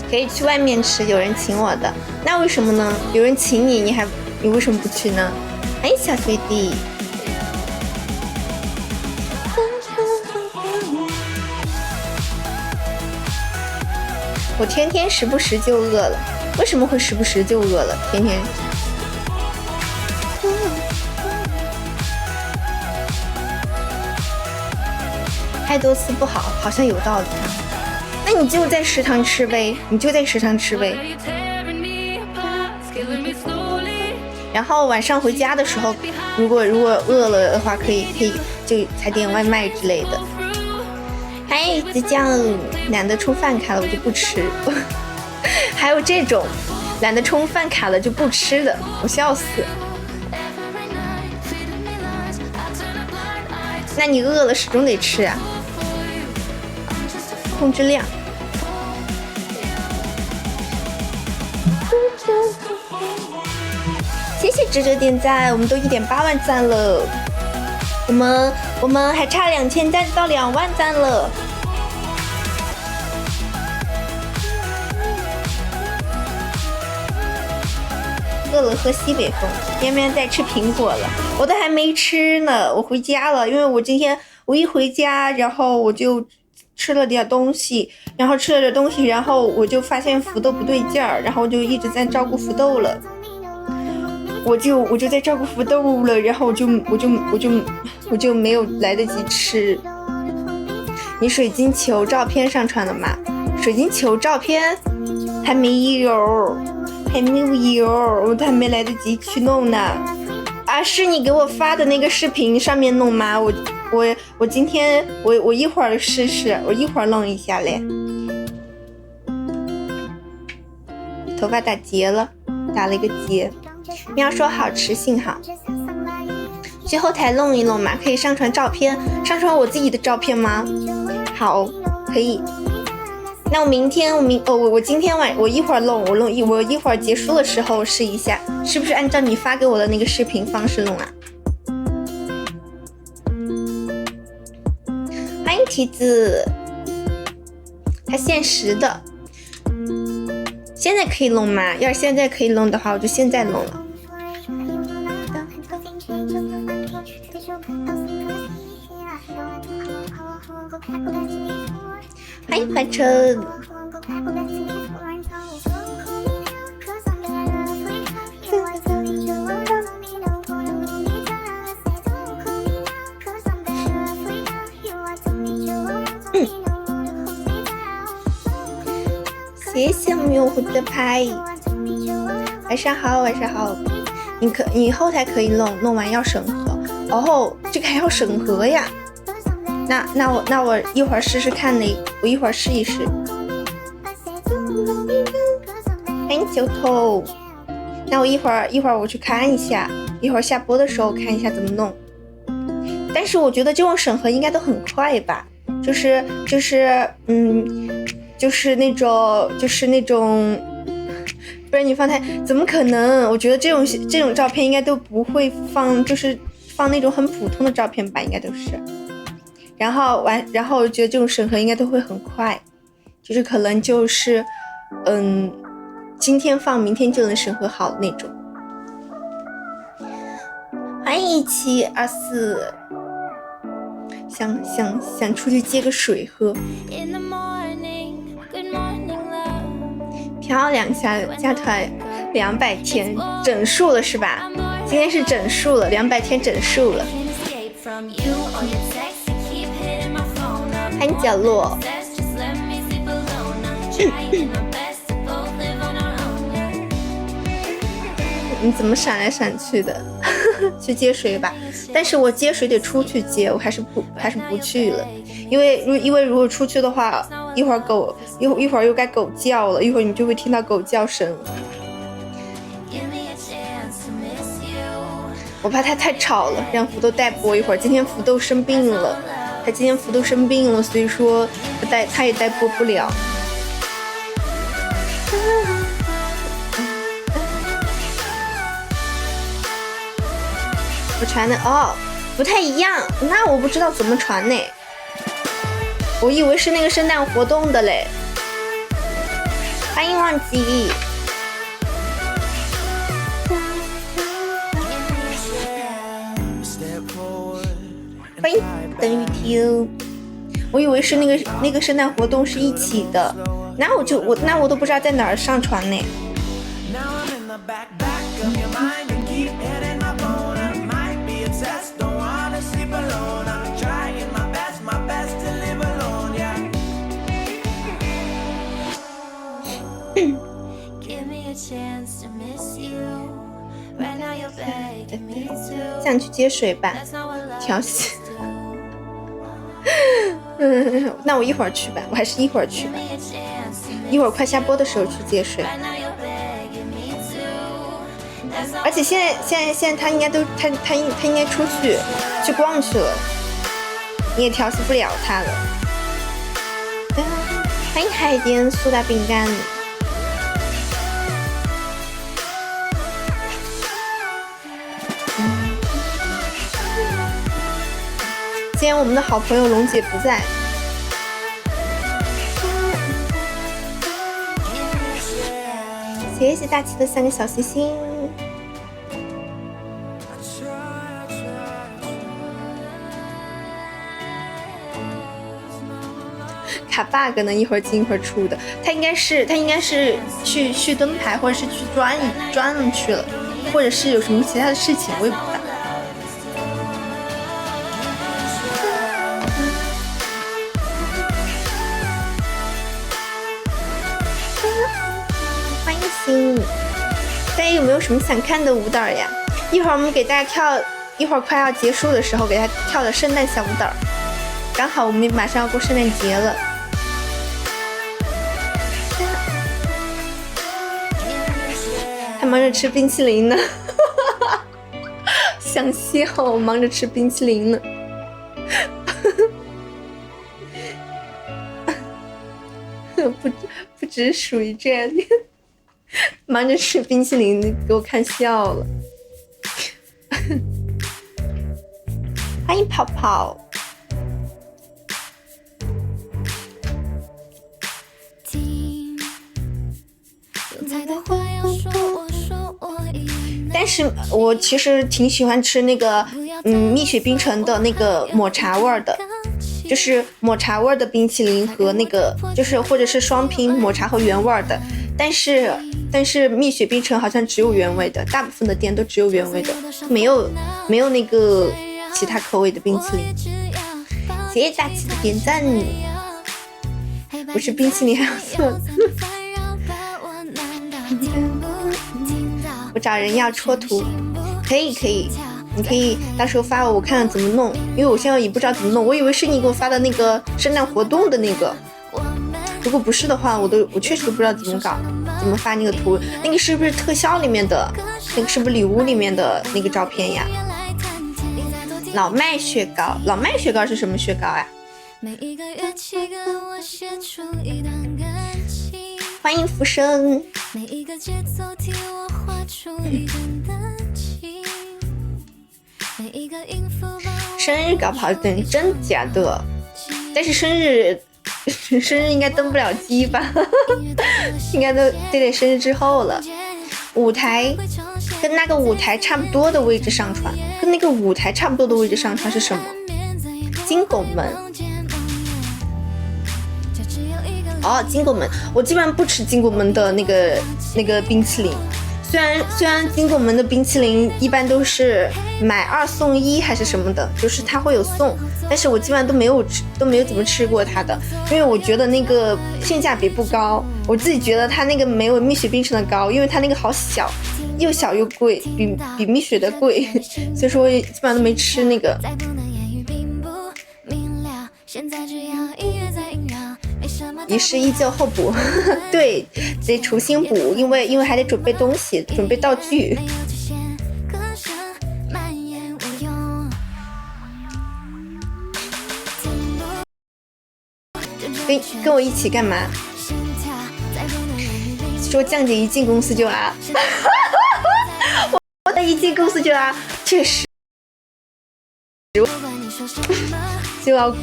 可以去外面吃，有人请我的，那为什么呢？有人请你，你为什么不去呢？哎，小随弟。我天天时不时就饿了，为什么会时不时就饿了？天天太多次不好，好像有道理啊。那你就在食堂吃呗，然后晚上回家的时候，如果饿了的话，可以就才点外卖之类的。哎，子酱懒得充饭卡了，我就不吃。还有这种懒得充饭卡了就不吃的，我笑死。那你饿了始终得吃啊，控制量。谢谢哲哲点赞，我们都1.8万赞了，我们还差2000赞到2万赞了。饿了喝西北风，边边在吃苹果了，我都还没吃呢，我回家了，因为我一回家，然后我就吃了点东西，然后我就发现福豆不对劲儿，然后我就一直在照顾福豆了。我就在照顾福豆了，然后我就没有来得及吃。你水晶球照片上传了吗？水晶球照片还没有，我都还没来得及去弄呢。啊，是你给我发的那个视频上面弄吗？我今天我一会儿试试，我一会儿弄一下嘞。头发打结了，打了一个结。喵说好吃，幸好。去后台弄一弄嘛，可以上传照片，上传我自己的照片吗？好，可以。那我今天我一会儿弄，我一会儿结束的时候试一下，是不是按照你发给我的那个视频方式弄啊？欢迎提子，还限时的。现在可以弄吗？要是现在可以弄的话，我就现在弄了。欢迎凡尘。没有回的拍。晚上好，晚上好。你后台可以弄完要审核。哦，这个还要审核呀？那我一会儿试试看呢，我一会儿试一试。欢迎九头。那我一会儿我去看一下，一会儿下播的时候看一下怎么弄。但是我觉得这种审核应该都很快吧，就是那种，不然你放太怎么可能？我觉得这种照片应该都不会放，就是放那种很普通的照片吧，应该都是。然后我觉得这种审核应该都会很快，就是可能就是今天放明天就能审核好那种。欢迎1724，想出去接个水喝。漂亮，加团200天整数了是吧？今天是整数了，200天整数了。欢迎角落。你怎么闪来闪去的？去接水吧，但是我接水得出去接，我还是不去了，因为如果出去的话，一会儿又该狗叫了，一会儿你就会听到狗叫声，我怕它太吵了，让福豆代播一会儿。今天福豆生病了，所以说他也代播不了。我传的不太一样，那我不知道怎么传呢，我以为是那个圣诞活动的嘞。欢迎忘记。欢迎等雨听，我以为是那个圣诞活动是一起的，那我都不知道在哪儿上传呢。想去接水吧，调戏。那我一会儿去吧，我还是一会儿去吧，一会儿快下播的时候去接水。而且现在他应该都他应该出去逛去了，你也调戏不了他了。欢迎海淀苏打饼干。今天我们的好朋友龙姐不在，谢谢大齐的3个小星星。卡 bug 呢，一会儿进一会儿出的。他应该是去续灯牌，或者是去专去了，或者是有什么其他的事情，我也不知道。欢迎心，大家有没有什么想看的舞蹈呀？一会儿我们给大家跳，一会儿快要结束的时候给大家跳的圣诞小舞蹈，刚好我们马上要过圣诞节了。还忙着吃冰淇淋呢，想笑，忙着吃冰淇淋呢。不只属于这样，忙着吃冰淇淋给我看笑了。欢迎泡泡。但是我其实挺喜欢吃那个蜜雪冰城的那个抹茶味的，就是抹茶味的冰淇淋和那个就是或者是双拼抹茶和原味的，但是蜜雪冰城好像只有原味的，大部分的店都只有原味的，没有那个其他口味的冰淇淋。谢谢大齐的点赞，不是冰淇淋还有色。我找人要戳图，可以，你可以到时候发我看看怎么弄，因为我现在也不知道怎么弄，我以为是你给我发的那个圣诞活动的那个，如果不是的话，我确实都不知道怎么搞，怎么发那个图，那个是不是特效里面的，那个是不是礼物里面的那个照片呀？老麦雪糕，老麦雪糕是什么雪糕呀？欢迎浮生。生日搞不好真假的，但是生日应该登不了机吧？应该得生日之后了。舞台跟那个舞台差不多的位置上传，跟那个舞台差不多的位置上传是什么？金拱门。哦，金拱门，我基本上不吃金拱门的那个冰淇淋。虽然金拱门的冰淇淋一般都是买2送1还是什么的，就是它会有送，但是我基本上都没有怎么吃过它的，因为我觉得那个性价比不高，我自己觉得它那个没有蜜雪冰城的高，因为它那个好小，又小又贵，比蜜雪的贵，所以说我基本上都没吃那个。于是依旧后补，对，得重新补，因为还得准备东西，准备道具。跟我一起干嘛？说酱姐一进公司就啊，我一进公司就啊，确实就要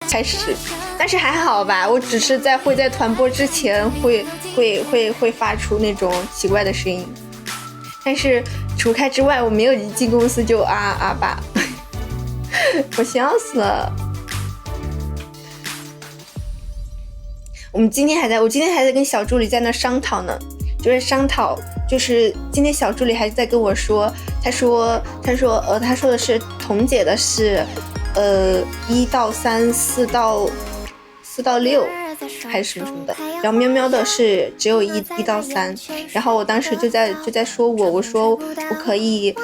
开始，但是还好吧，我只是会在团播之前会发出那种奇怪的声音，但是除开之外，我没有一进公司就啊吧，我笑死了。我今天还在跟小助理在那商讨呢，就是今天小助理还在跟我说，他说的是彤姐的是1到3 4到6还是什么的，然后喵喵的是只有1到3，然后我当时就在说我说我可以，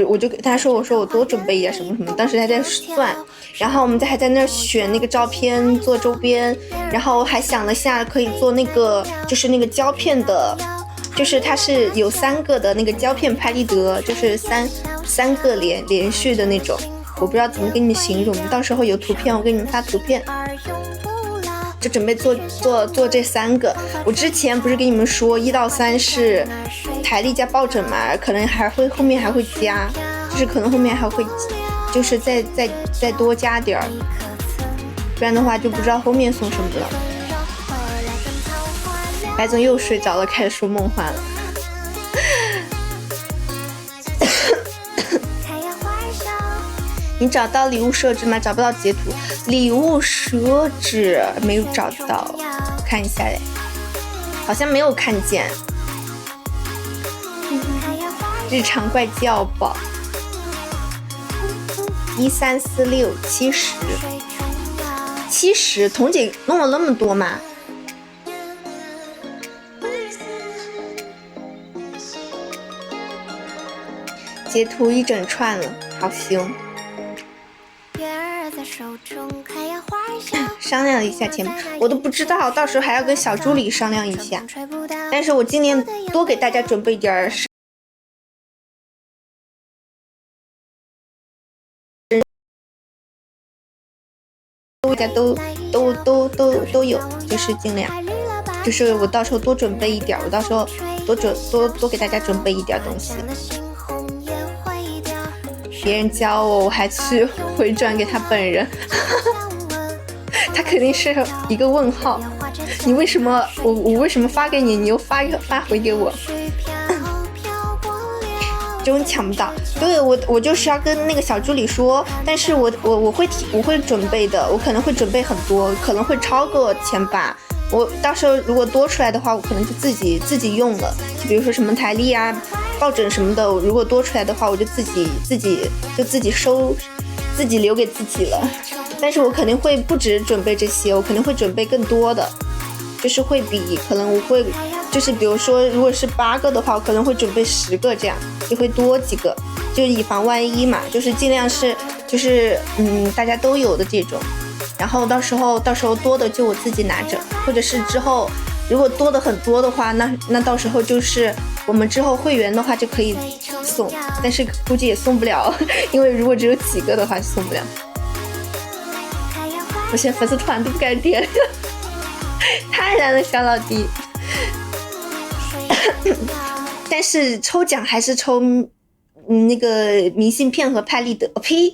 我就跟他说我说我多准备一点什么什么，当时还在算，然后我们还在那儿选那个照片做周边，然后还想了下可以做那个就是那个胶片的，就是它是有3个的那个胶片拍立得，就是三个连续的那种。我不知道怎么给你们形容，到时候有图片我给你们发图片。就准备做这3个。我之前不是跟你们说1到3是台历加抱枕嘛，可能后面还会加，就是可能后面还会就是再多加点儿，不然的话就不知道后面送什么了。白总又睡着了，开始说梦话了。你找到礼物设置吗？找不到截图。礼物设置没有找到，我看一下嘞，好像没有看见。日常怪叫宝，134670，彤姐弄了那么多吗？截图一整串了，好凶。商量一下钱，我都不知道，到时候还要跟小助理商量一下。但是我今年多给大家准备点儿，大家都有，就是尽量，就是我到时候多准备一点，我到时候多给大家准备一点东西。别人教我还去回转给他本人，他肯定是一个问号。你为什么我为什么发给你，你又发回给我？这种抢不到。对，我就是要跟那个小助理说，但是我会准备的，我可能会准备很多，可能会超过1800。我到时候如果多出来的话，我可能就自己用了，就比如说什么台历啊、抱枕什么的，如果多出来的话，我就自己收，自己留给自己了。但是我肯定会不止准备这些，我肯定会准备更多的，就是会比可能我就是比如说如果是8个的话，我可能会准备10个，这样就会多几个，就是以防万一嘛，就是尽量是就是大家都有的这种，然后到时候多的就我自己拿着，或者是之后如果多的很多的话，那到时候就是我们之后会员的话就可以送，但是估计也送不了，因为如果只有几个的话送不了。我现在粉丝团都不敢点，太难了，小老弟。但是抽奖还是抽那个明信片和拍立得，呸，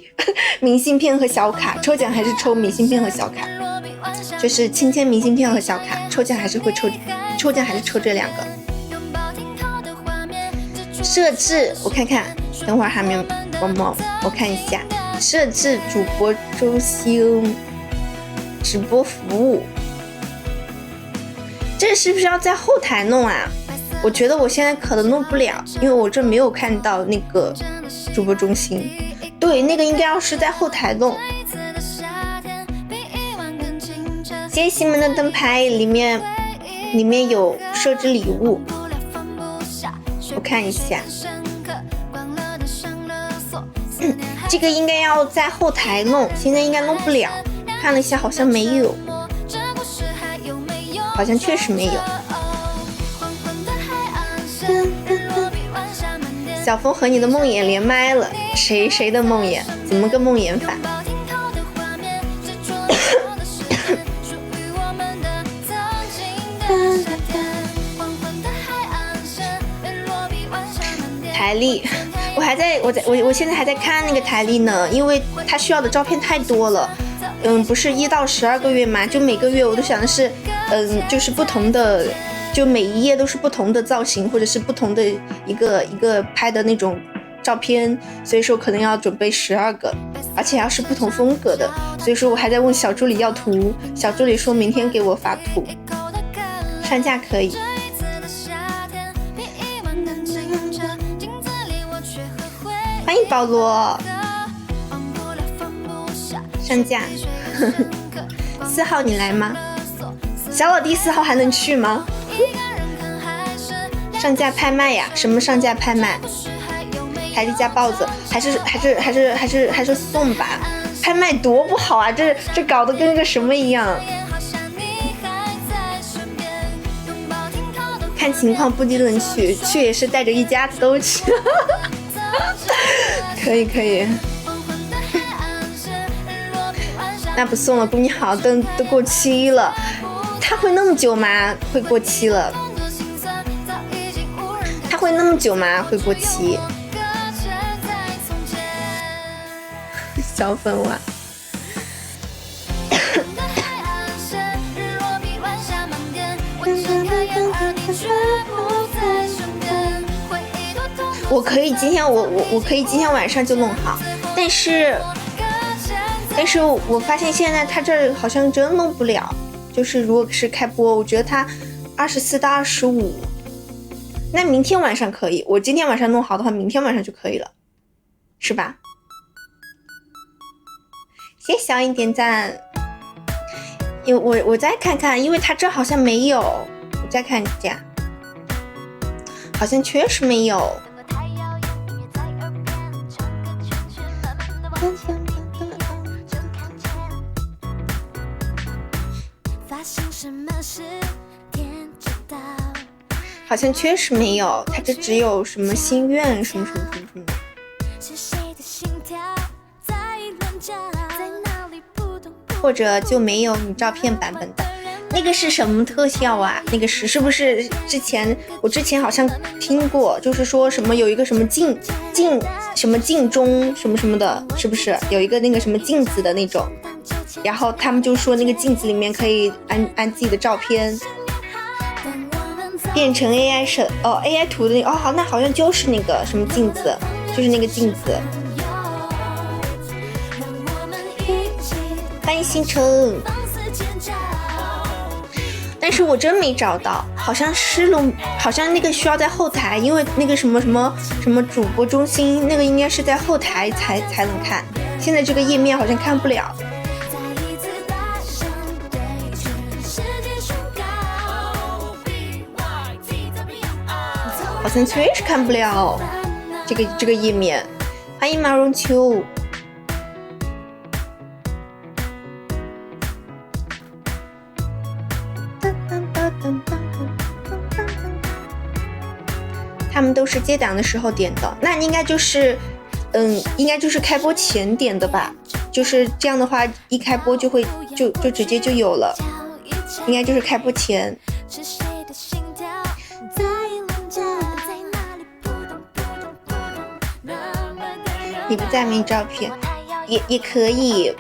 明信片和小卡，抽奖还是抽明信片和小卡，就是亲签明信片和小卡，抽奖还是抽奖还是抽这2个。设置我看看，等会儿还没有我看一下，设置主播中心直播服务，这是不是要在后台弄啊？我觉得我现在可能弄不了，因为我这没有看到那个主播中心。对，那个应该要是在后台弄。谢谢西门的灯牌，里面有设置礼物，我看一下。这个应该要在后台弄，现在应该弄不了。看了一下，好像没有，好像确实没有。小峰和你的梦魇连麦了，谁的梦魇？怎么个梦魇法？台历，我现在还在看那个台历呢，因为它需要的照片太多了。不是1到12个月嘛，就每个月我都想的是，就是不同的。就每一页都是不同的造型，或者是不同的一个拍的那种照片，所以说可能要准备12个，而且要是不同风格的，所以说我还在问小助理要图，小助理说明天给我发图，上架可以。欢迎保罗，上架。4号你来吗？小老弟4号还能去吗？上架拍卖呀？什么上架拍卖？台历加豹子，还是送吧？拍卖多不好啊！这搞得跟个什么一样？看情况不一定去也是带着一家子都去。可以。那不送了，公你好，都过期了。它会那么久吗？会过期了。它会那么久吗？会过期。小粉娃。我可以今天我可以今天晚上就弄好，但是我发现现在他这好像真弄不了。就是如果是开播，我觉得它24到25，那明天晚上可以。我今天晚上弄好的话，明天晚上就可以了，是吧？谢谢小影点赞。我再看看，因为它这好像没有，我再看一下，好像确实没有。好像确实没有，它这只有什么心愿什么的。或者就没有你照片版本的那个是什么特效啊？那个是不是我之前好像听过，就是说什么有一个什么镜中什么的，是不是有一个那个什么镜子的那种？然后他们就说那个镜子里面可以安自己的照片，变成 AI 图的好，那好像就是那个什么镜子，就是那个镜子。欢迎星辰，但是我真没找到，好像那个需要在后台，因为那个什么主播中心那个应该是在后台才能看，现在这个页面好像看不了。森确实看不了这个页面。欢迎马绒球。他们都是接档的时候点的，那应该就是应该就是开播前点的吧，就是这样的话一开播就会就直接就有了，应该就是开播前。你不在没照片也可以，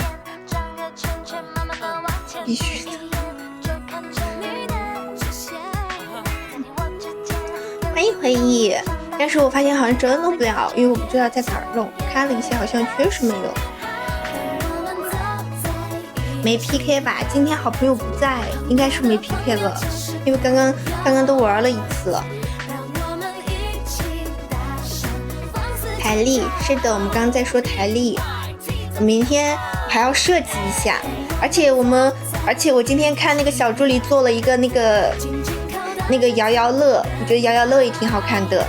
必须的。欢迎回忆，但是我发现好像真弄不了，因为我不知道在哪儿弄，看了一下好像确实没有，没 PK 吧？今天好朋友不在，应该是没 PK 了，因为刚刚都玩了一次了。台历是的，我们刚刚在说台历，我明天还要设计一下，而且我今天看那个小助理做了一个那个摇摇乐，我觉得摇摇乐也挺好看的。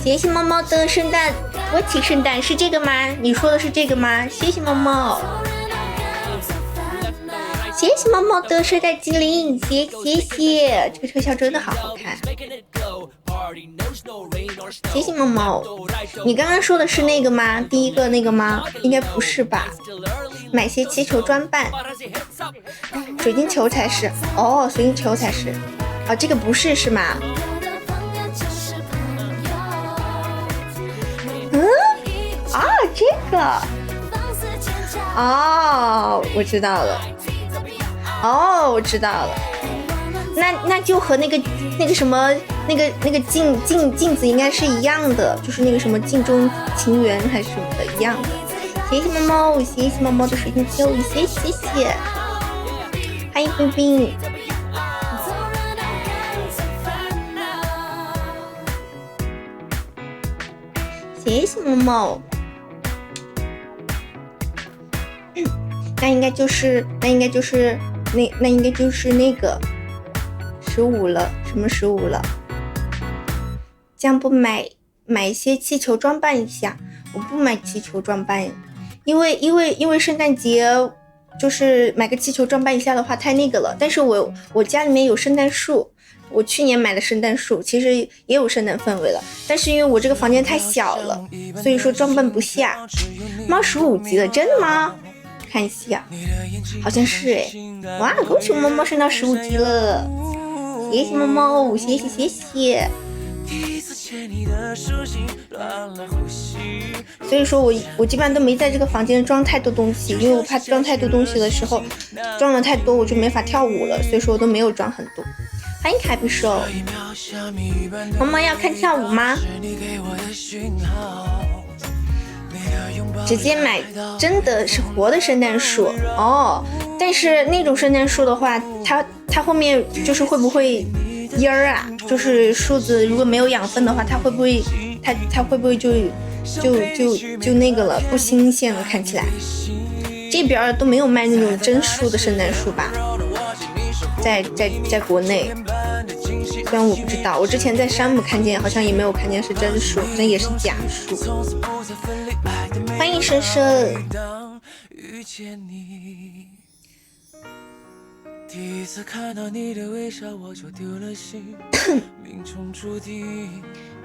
谢谢猫猫的圣诞，我起圣诞是这个吗？你说的是这个吗？谢谢猫猫，谢谢猫猫的圣诞精灵，谢谢，这个特效真的好好看。谢谢猫猫，你刚刚说的是那个吗？第一个那个吗？应该不是吧？买些气球装扮，水晶球才是哦，水晶球才是啊，这个不是是吗？这个哦，我知道了，哦，我知道了，那就和那个什么那个镜子应该是一样的，就是那个什么镜中情缘还是什么的一样的。谢谢猫猫，谢谢猫猫的水晶球，谢谢，欢迎冰冰。谢谢猫猫。那应该就是那个15了，什么15了？将不买些气球装扮一下，我不买气球装扮，因为圣诞节就是买个气球装扮一下的话太那个了。但是我家里面有圣诞树，我去年买的圣诞树，其实也有圣诞氛围了，但是因为我这个房间太小了，所以说装扮不下。猫15级了，真的吗？看一下，好像是哎，哇，恭喜我猫猫升到15级了，谢谢猫猫，谢谢。所以说我基本上都没在这个房间装太多东西，因为我怕装太多东西的时候，装了太多我就没法跳舞了，所以说我都没有装很多。欢迎卡比兽，猫猫要看跳舞吗？直接买真的是活的圣诞树哦，但是那种圣诞树的话，它后面就是会不会阴儿啊？就是树子如果没有养分的话，它会不会就那个了，不新鲜了？看起来这边都没有卖那种真树的圣诞树吧？在国内，虽然我不知道，我之前在山姆看见，好像也没有看见是真树，那也是假树。欢迎深深。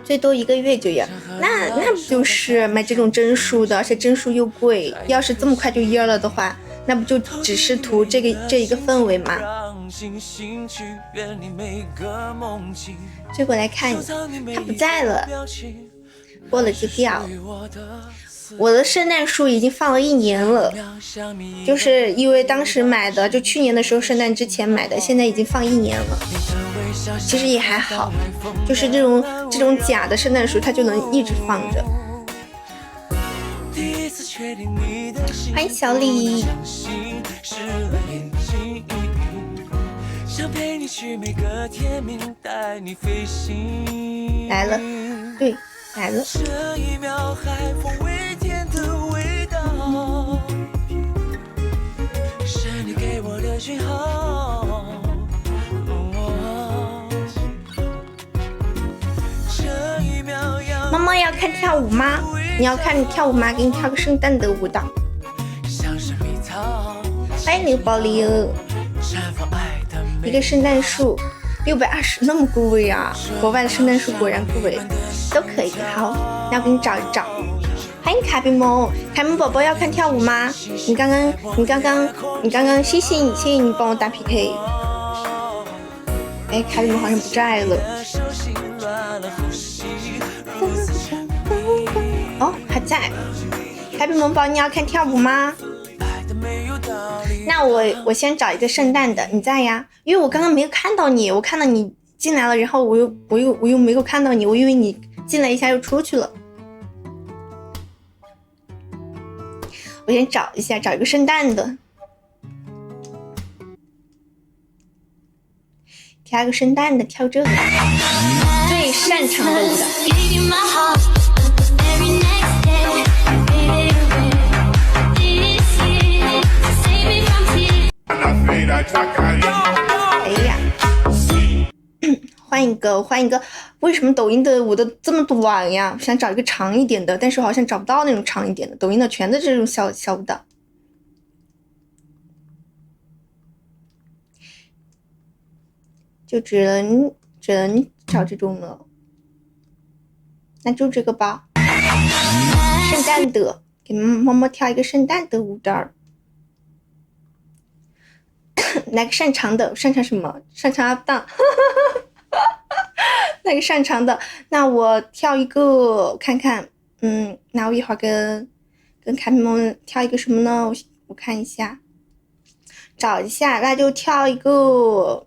最多1个月就要，那不就是买这种真树的，而且真树又贵，要是这么快就蔫了的话，那不就只是图这一个氛围吗？追过来看你，他不在了，过了就掉。我的圣诞树已经放了1年了，就是因为当时买的，就去年的时候圣诞之前买的，现在已经放1年了。其实也还好，就是这种假的圣诞树，它就能一直放着。欢迎小李。来了，对，来了。是你给我的讯号。妈妈要看跳舞吗？你要看跳舞吗？给你跳个圣诞的舞蹈。欢迎牛宝莉儿，一个圣诞树620，那么贵呀！国外的圣诞树果然贵，都可以。好，那我给你找一找。欢迎卡比萌，卡比萌宝宝要看跳舞吗？你刚刚，谢谢你帮我打 PK。哎，卡比萌好像不在了。哦，还在。卡比萌宝，你要看跳舞吗？那我先找一个圣诞的，你在呀？因为我刚刚没有看到你，我看到你进来了，然后我又没有看到你，我以为你进来一下又出去了。我先找一下，找一个圣诞的，挑一个圣诞的，挑这个最擅长的舞蹈。哎呀，换一个，为什么抖音的舞的这么短呀？想找一个长一点的，但是好像找不到那种长一点的，抖音的全是这种小舞蹈。就只能找这种了，那就这个吧。圣诞的，给猫猫跳一个圣诞的舞蹈。来个擅长的，擅长什么？擅长 up down。那个擅长的，那我跳一个看看。那我一会儿跟卡米萌跳一个什么呢？我看一下，找一下，那就跳一个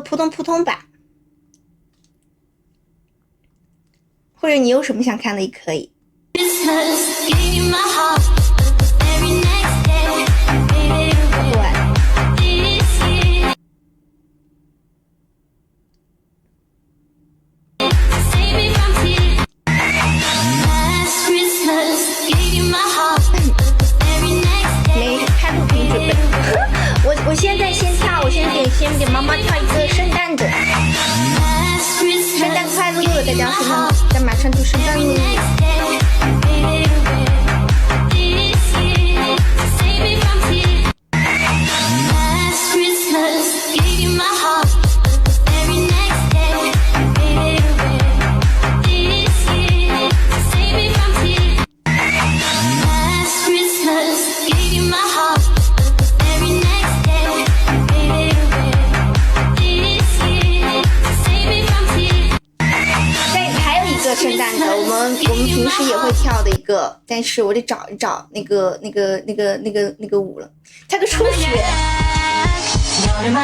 扑通扑通吧。或者你有什么想看的也可以。我现在先跳，我先给妈妈跳一个圣诞的，圣诞快乐，大家圣诞，但马上就圣诞了。圣诞的，我们平时也会跳的一个，但是我得找一找那个舞了，跳个初雪。这个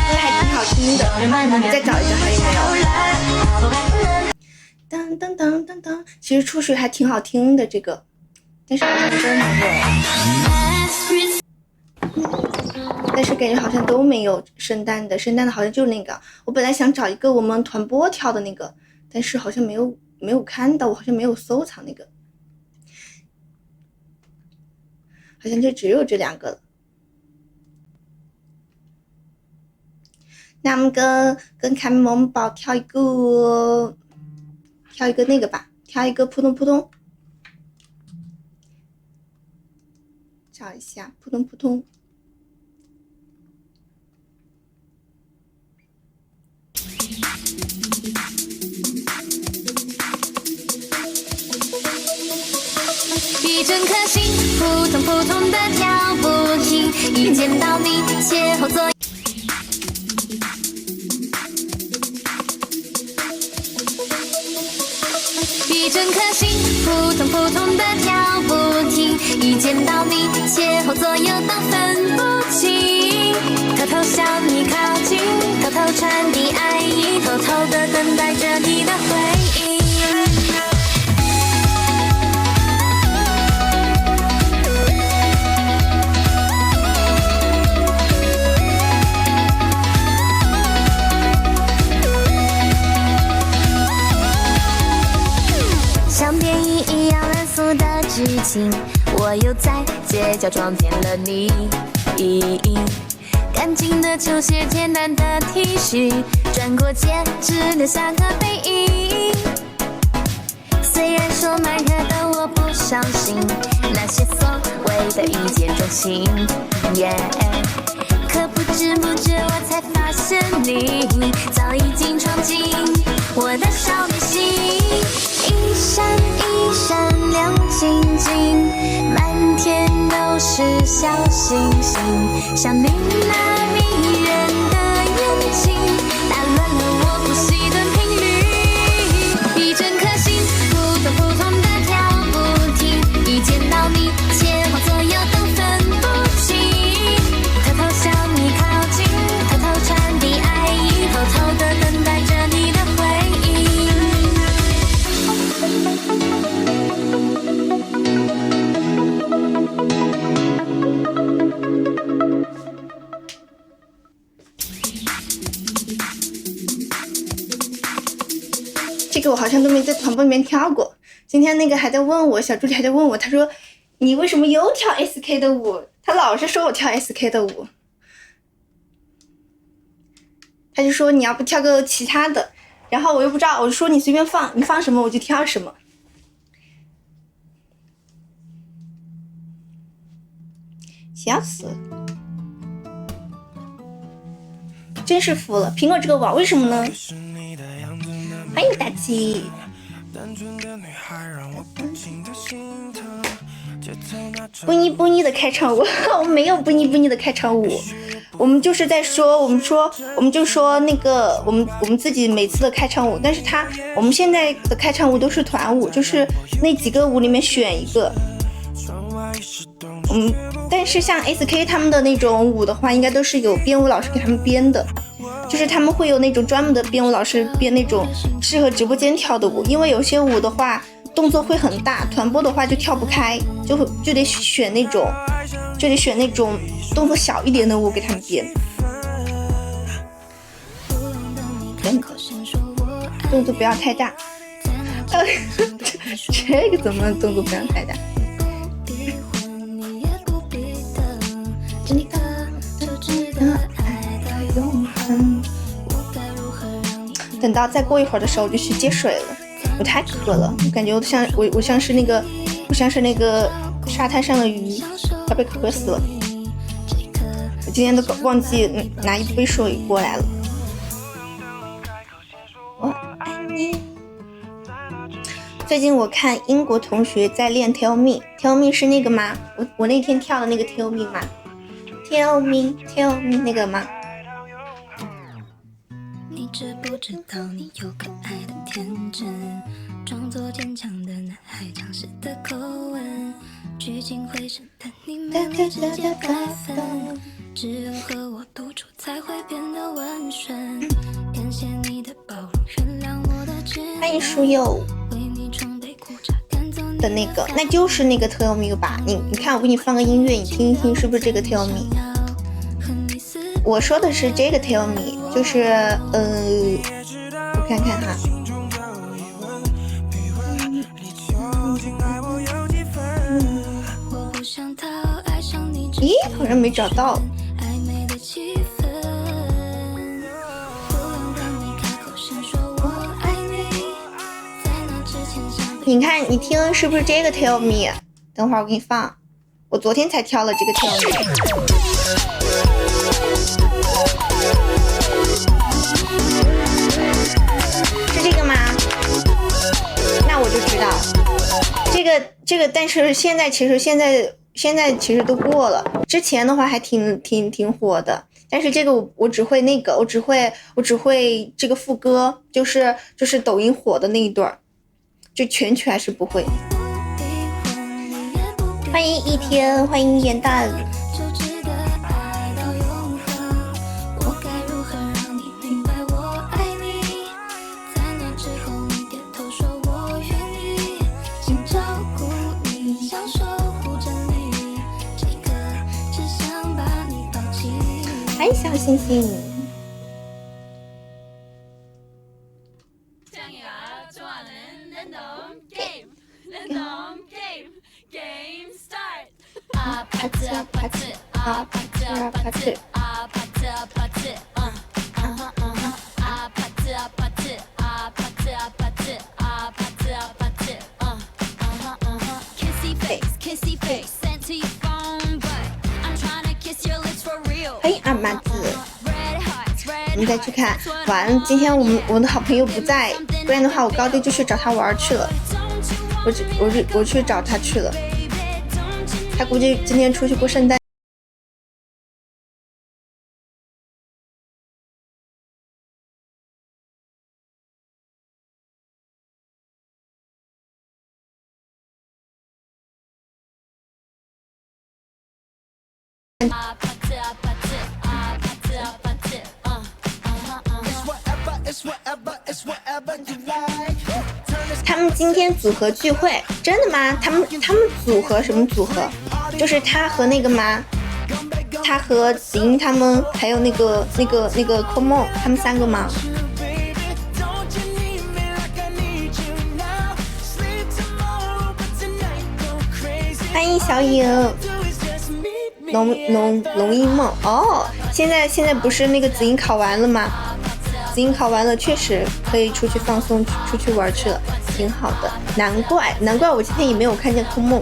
歌还挺好听的，再找一找还有没有？当当当当当，其实初雪还挺好听的这个。但是好像都没有，但是感觉好像都没有圣诞的好像就那个。我本来想找一个我们团播跳的那个，但是好像没有看到，我好像没有收藏那个，好像就只有这两个了。那我们跟卡米萌宝跳一个那个吧，跳一个扑通扑通。找一下，扑通扑通。
一整颗心扑通扑通的跳不停，一见到你前后左右。一整颗心扑通扑通的跳不停，一见到你前后左右都分不清，偷偷向你靠近，偷偷传递爱意，偷偷的等待着你的回应。像电影一样剧情，我又在街角撞见了你。干净的球鞋，简单的 T 恤，转过街只留下个背影。虽然说慢热的我不相信那些所谓的一见钟情，可不知不觉我才发现你早已经闯进我的少女心。一闪一闪亮晶晶，满天都是小星星，像你那迷人的眼睛打乱了我呼吸的频率。一整颗心扑通扑通的跳不停，一见到你前后左右都分不清，偷偷向你靠近，偷偷传递爱意，偷偷的等待着你的回应。
这个我好像都没在团播里面跳过。今天那个还在问我，小助理还在问我，他说你为什么又跳 SK 的舞？他老是说我跳 SK 的舞，他就说你要不跳个其他的，然后我又不知道，我就说你随便放，你放什么我就跳什么。笑死了，真是服了，苹果这个网为什么呢？欢迎大吉。不妮不妮的开场舞，我们没有不妮不妮的开场舞，我们就是在说，我们就说那个我们自己每次的开场舞，但是我们现在的开场舞都是团舞，就是那几个舞里面选一个。但是像 SK 他们的那种舞的话，应该都是有编舞老师给他们编的，就是他们会有那种专门的编舞老师编那种适合直播间跳的舞，因为有些舞的话动作会很大，团播的话就跳不开，就得选那种动作小一点的舞给他们编。动作不要太大，这个怎么动作不要太大？等到再过一会儿的时候，我就去接水了。我太渴了，我感觉我像是那个沙滩上的鱼，要被渴死了。我今天都忘记拿一杯水过来了。我爱你。最近我看英国同学在练 Tell Me，Tell Me 是那个吗？我那天跳的那个 Tell Me 吗？ Tell me 那个吗？
你知不知道你有可爱的天真，装作坚强的男孩尝试的口吻，聚精会神的你没有直接百分，只有和我独处才会变得温顺，感谢你的包容，原谅我的执念，
欢迎书友
为你准备苦茶赶走你
的那个，那就是那个 Tell Me 吧？你看，我给你放个音乐，你听一听，是不是这个 Tell Me？ 我说的是这个 Tell Me， 就是我看看哈，咦，好像没找到。你看，你听是不是这个 Tell Me？ 等会儿我给你放，我昨天才挑了这个 Tell Me。是这个吗？那我就知道这个，但是现在其实都过了，之前的话还挺火的，但是这个我只会那个，我只会这个副歌，就是抖音火的那一段，就全曲还是不会。欢迎一天，欢迎元旦。欢迎小星星。啪呲啊啪呲啊啪呲啊啪呲。嘿，二麻子，我们再去看。完，今天我的好朋友不在，不然的话我高低就去找他玩去了。我去找他去了，他估计今天出去过圣诞。他们今天组合聚会，真的吗？他们组合什么组合？就是他和那个吗？他和子英他们，还有那个柯梦他们3个吗？欢迎小影，龙一梦哦。现在不是那个子英考完了吗？子英考完了，确实可以出去放松，出去玩去了，挺好的。难怪我今天也没有看见柯梦。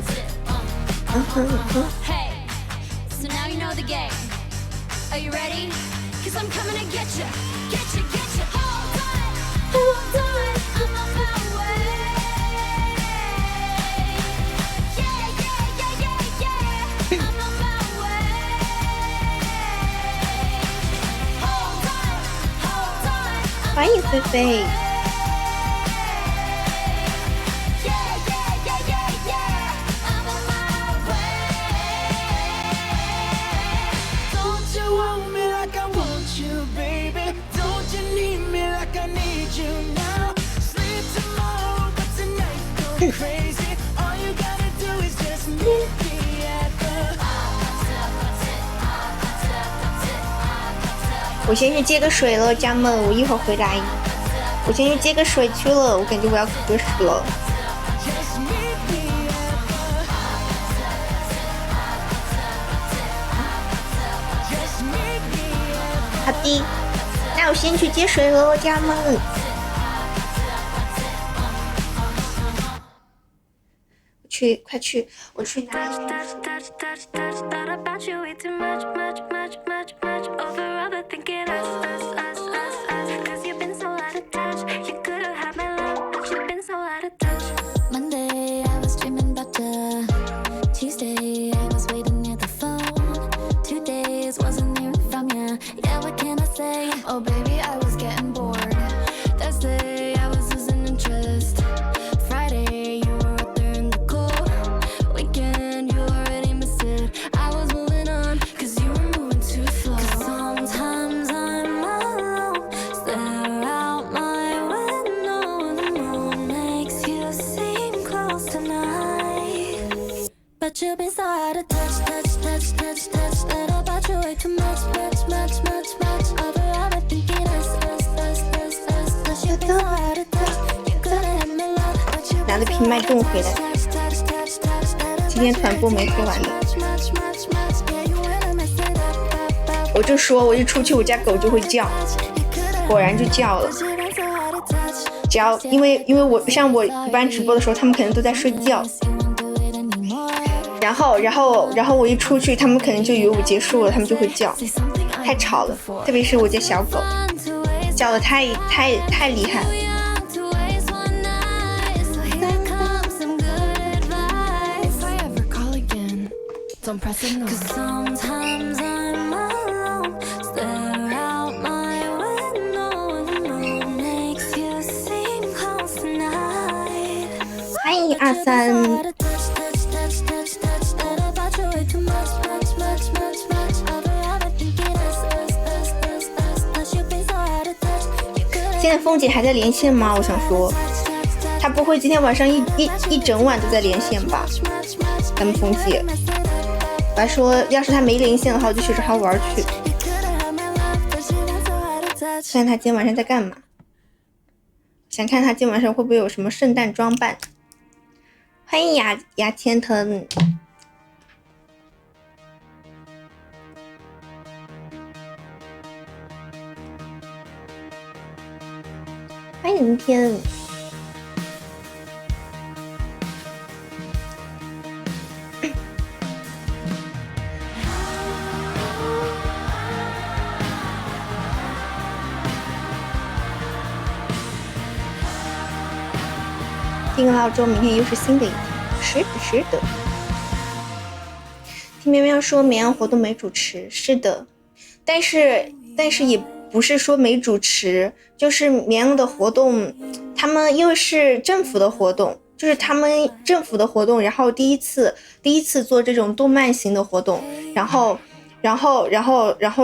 欢迎菲菲。我先去接个水了，家们，我一会儿回来。我先去接个水去了，我感觉我要渴死了。好的，那我先去接水了，家们。快去，我去拿。
Monday, I was dreaming about you. Tuesday, I was waiting near the phone. 2 days wasn't hearing from you. Yeah, what can I say? Oh, baby, I was getting bored. Thursday, I was losing interest. Friday, you were out there in the cold. Weekend, you already missed it. I was moving on, cause you were moving too slow. Cause sometimes I'm alone, stare out my window. The moon makes you seem close tonight. But you've been so out of touch. That about you way too much. Over thinking us. You've been so out of touch. You couldn't have me love, but you've
拿着
been
瓶麦冻回来，今天团播没喝完的。我就说，我一出去，我家狗就会叫，果然就叫了。只要因为我像我一般直播的时候，他们可能都在睡觉。然后我一出去，他们可能就以为我结束了，他们就会叫，太吵了，特别是我家小狗，叫的太厉害了。欢迎23。现在凤姐还在连线吗？我想说，她不会今天晚上一整晚都在连线吧？咱们凤姐，我还说，要是她没连线的话，我就去找她玩去。看她今天晚上在干嘛？想看她今天晚上会不会有什么圣诞装扮？欢迎牙签藤。甜甜。听个闹钟，明天又是新的一天。是的，是的。听喵喵说绵阳活动没主持，是的，但是也不是说没主持，就是绵阳的活动，他们因为是政府的活动，就是他们政府的活动，然后第一次做这种动漫型的活动，然后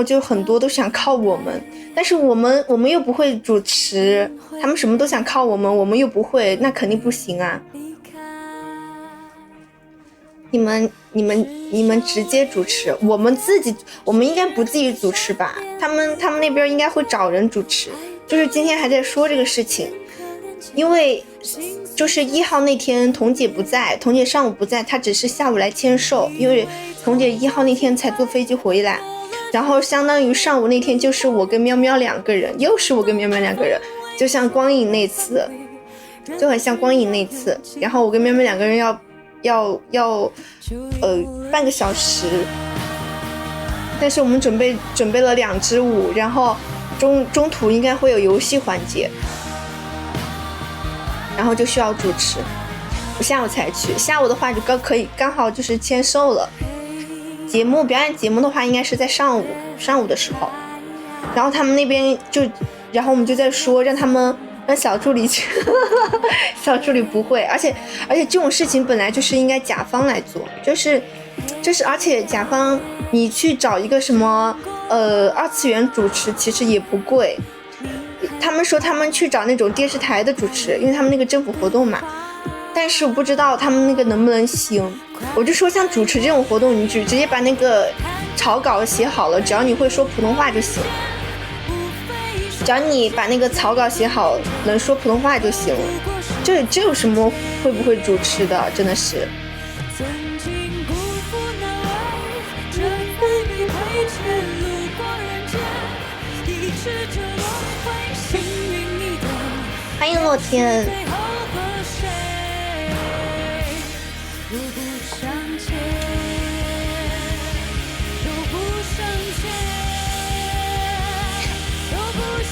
就很多都想靠我们，但是我们又不会主持，他们什么都想靠我们，我们又不会，那肯定不行啊。你们直接主持，我们应该不自己主持吧？他们那边应该会找人主持。就是今天还在说这个事情，因为就是1号那天童姐不在，童姐上午不在，她只是下午来签售，因为童姐1号那天才坐飞机回来，然后相当于上午那天就是我跟喵喵2个人，又是我跟喵喵2个人，就像光影那次，就很像光影那次，然后我跟喵喵2个人要半个小时，但是我们准备了2支舞，然后中途应该会有游戏环节，然后就需要主持。我下午才去，下午的话就刚好就是签售了。表演节目的话应该是在上午的时候，然后他们那边然后我们就在说让小助理去小助理不会，而且这种事情本来就是应该甲方来做，就是而且甲方你去找一个什么2次元主持其实也不贵，他们说他们去找那种电视台的主持，因为他们那个政府活动嘛，但是我不知道他们那个能不能行。我就说像主持这种活动，你直接把那个草稿写好了，只要你会说普通话就行，只要你把那个草稿写好，能说普通话就行了。这有什么会不会主持的？真的是。欢迎洛天。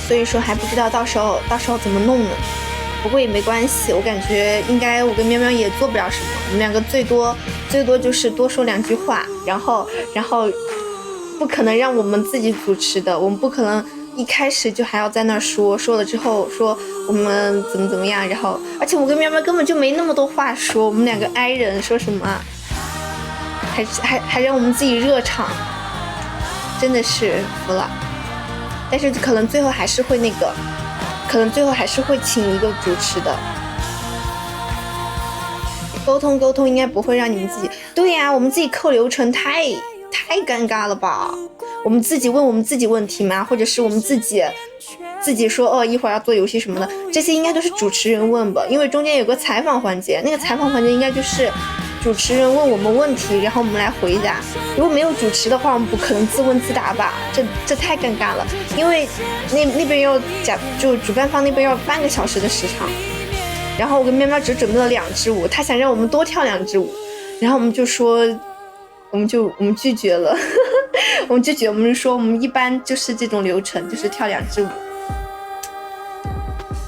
所以说还不知道到时候怎么弄呢，不过也没关系，我感觉应该我跟喵喵也做不了什么，我们两个最多就是多说2句话，然后不可能让我们自己主持的，我们不可能一开始就还要在那说了之后说我们怎么样，然后而且我跟喵喵根本就没那么多话说，我们2个 i 人说什么还让我们自己热场，真的是服了。但是可能最后还是会请一个主持的，沟通应该不会让你们自己。对呀，我们自己扣流程太尴尬了吧？我们自己问我们自己问题吗？或者是我们自己说一会儿要做游戏什么的，这些应该都是主持人问吧？因为中间有个采访环节，那个采访环节应该就是主持人问我们问题，然后我们来回答。如果没有主持的话，我们不可能自问自答吧？这太尴尬了，因为那边要就主办方那边要半个小时的时长，然后我跟喵喵只准备了2支舞，他想让我们多跳2支舞，然后我们就说，我们拒绝了，我们就说我们一般就是这种流程，就是跳2支舞。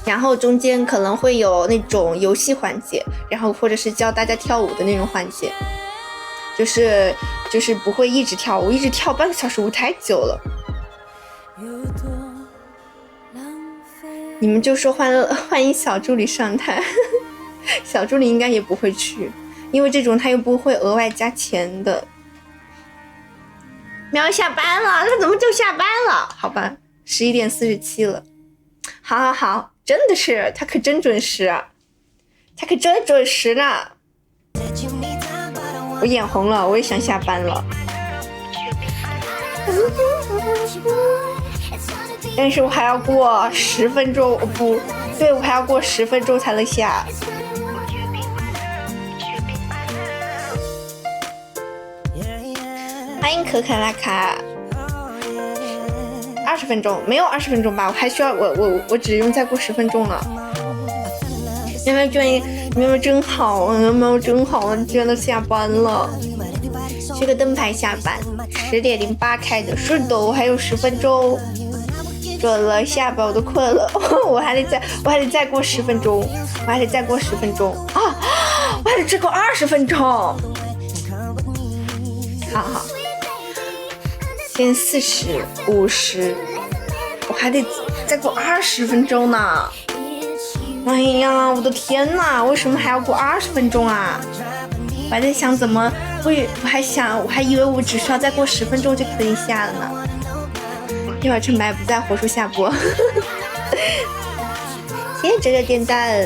然后中间可能会有那种游戏环节，然后或者是教大家跳舞的那种环节，就是不会一直跳舞，一直跳半个小时舞太久了。你们就说欢迎小助理上台，小助理应该也不会去，因为这种他又不会额外加钱的。喵下班了，他怎么就下班了？好吧，11点47了。好，真的是，他可真准时呢。我眼红了，我也想下班了。但是我还要过10分钟，不对，我还要过10分钟才能下。欢迎可可拉卡。20分钟没有20分钟吧，我还需要我只用再过10分钟了。喵喵真好，喵喵真好，居然都下班了。这个灯牌下班10:08开的，是的，我还有10分钟。准了，下班我都困了，我还得再过10分钟，我还得再过10分钟啊！我还得再过20分钟。好，现在40、50，我还得再过20分钟呢。哎呀，我的天哪，为什么还要过20分钟啊？我还在想怎么会，我还以为我只需要再过10分钟就可以下了呢。一会儿陈白不在，火速下播。谢谢这个点赞。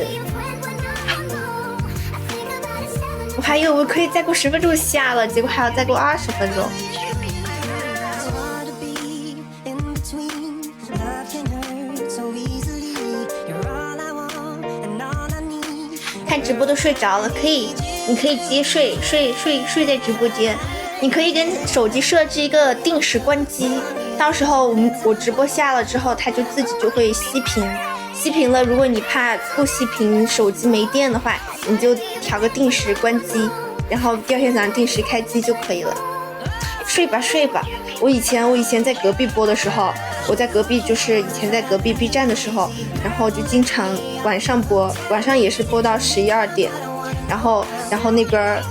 我还以为我可以再过10分钟下了，结果还要再过20分钟。看直播都睡着了，你可以直接睡在直播间。你可以跟手机设置一个定时关机，到时候我直播下了之后，它就自己就会熄屏了。如果你怕不熄屏手机没电的话，你就调个定时关机，然后第二天早上定时开机就可以了。睡吧。我以前在隔壁播的时候，我在隔壁就是以前在隔壁 B 站的时候，然后就经常晚上播，晚上也是播到11、2点，然后那边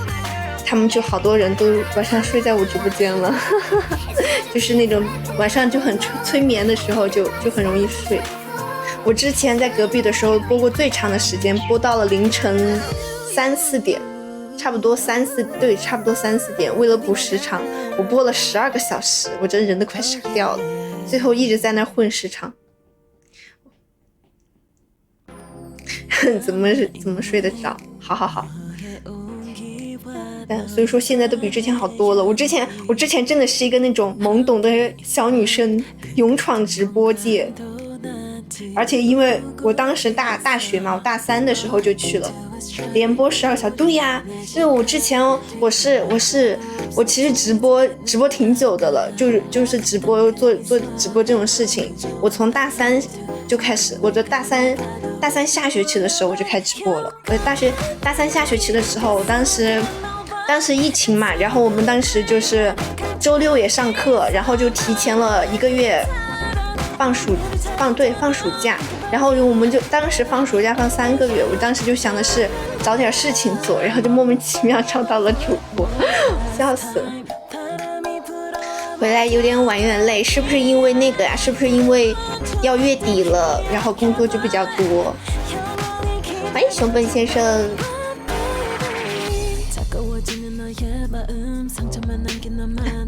他们就好多人都晚上睡在我直播间了，就是那种晚上就很催眠的时候就很容易睡。我之前在隔壁的时候播过最长的时间，播到了凌晨3、4点，差不多3、4点。为了补时长，我播了12个小时，我真人都快傻掉了。最后一直在那混时长，怎么睡得着？好。所以说现在都比之前好多了。我之前真的是一个那种懵懂的小女生，勇闯直播界。而且因为我当时大学嘛，我大3的时候就去了，连播12个小时。对呀，因为我之前我其实直播挺久的了，就是直播做直播这种事情，我从大3就开始，我的大三下学期的时候我就开始直播了。我大3下学期的时候，当时疫情嘛，然后我们当时就是周6也上课，然后就提前了1个月放暑假，然后我们就当时放暑假放3个月，我当时就想的是找点事情做，然后就莫名其妙找到了主播，笑死了。回来有点晚，有点累，是不是因为那个呀？是不是因为要月底了，然后工作就比较多？欢迎熊本先生。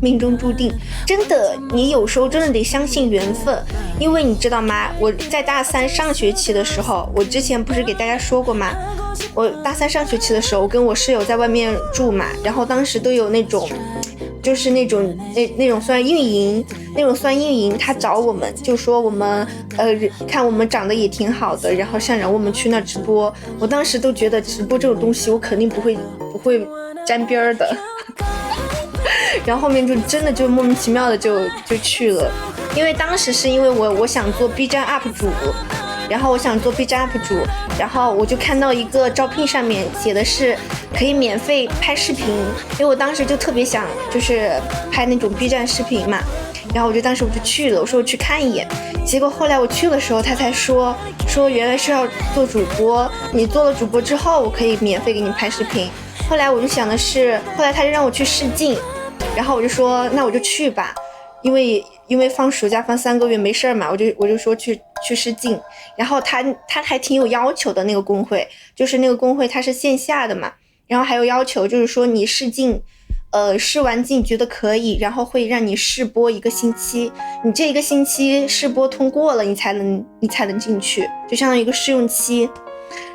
命中注定，真的，你有时候真的得相信缘分，因为你知道吗？我在大3上学期的时候，我之前不是给大家说过吗？我大3上学期的时候，我跟我室友在外面住嘛，然后当时都有那种，就是那种算运营，他找我们就说我们看我们长得也挺好的，然后想让我们去那直播。我当时都觉得直播这种东西，我肯定不会沾边的。然后后面就真的就莫名其妙的就去了，因为当时是因为我想做 B 站 UP 主，然后然后我就看到一个招聘上面写的是可以免费拍视频，因为我当时就特别想就是拍那种 B 站视频嘛，然后当时我就去了，我说我去看一眼，结果后来我去的时候他才说原来是要做主播，你做了主播之后我可以免费给你拍视频。后来我就想的是，后来他就让我去试镜，然后我就说那我就去吧，因为放暑假放3个月没事嘛，我就说去试镜。然后他还挺有要求的，那个工会就是那个工会它是线下的嘛，然后还有要求就是说你试镜试完镜觉得可以，然后会让你试播1个星期，你这1个星期试播通过了你才能进去，就相当于一个试用期。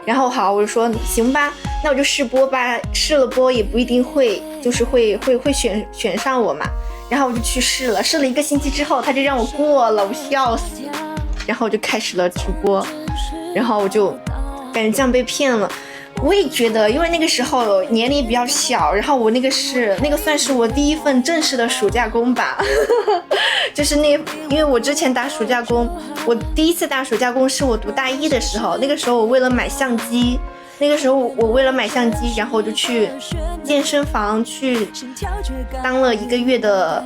然后好，我就说行吧，那我就试播吧，试了播也不一定会就是会选上我嘛。然后我就去试了1个星期之后他就让我过了，我笑死。然后我就开始了直播，然后我就感觉这样被骗了。我也觉得，因为那个时候年龄比较小，然后我那个算是我第一份正式的暑假工吧，就是因为我之前打暑假工，我第一次打暑假工是我读大一的时候，那个时候我为了买相机，然后我就去健身房去当了1个月的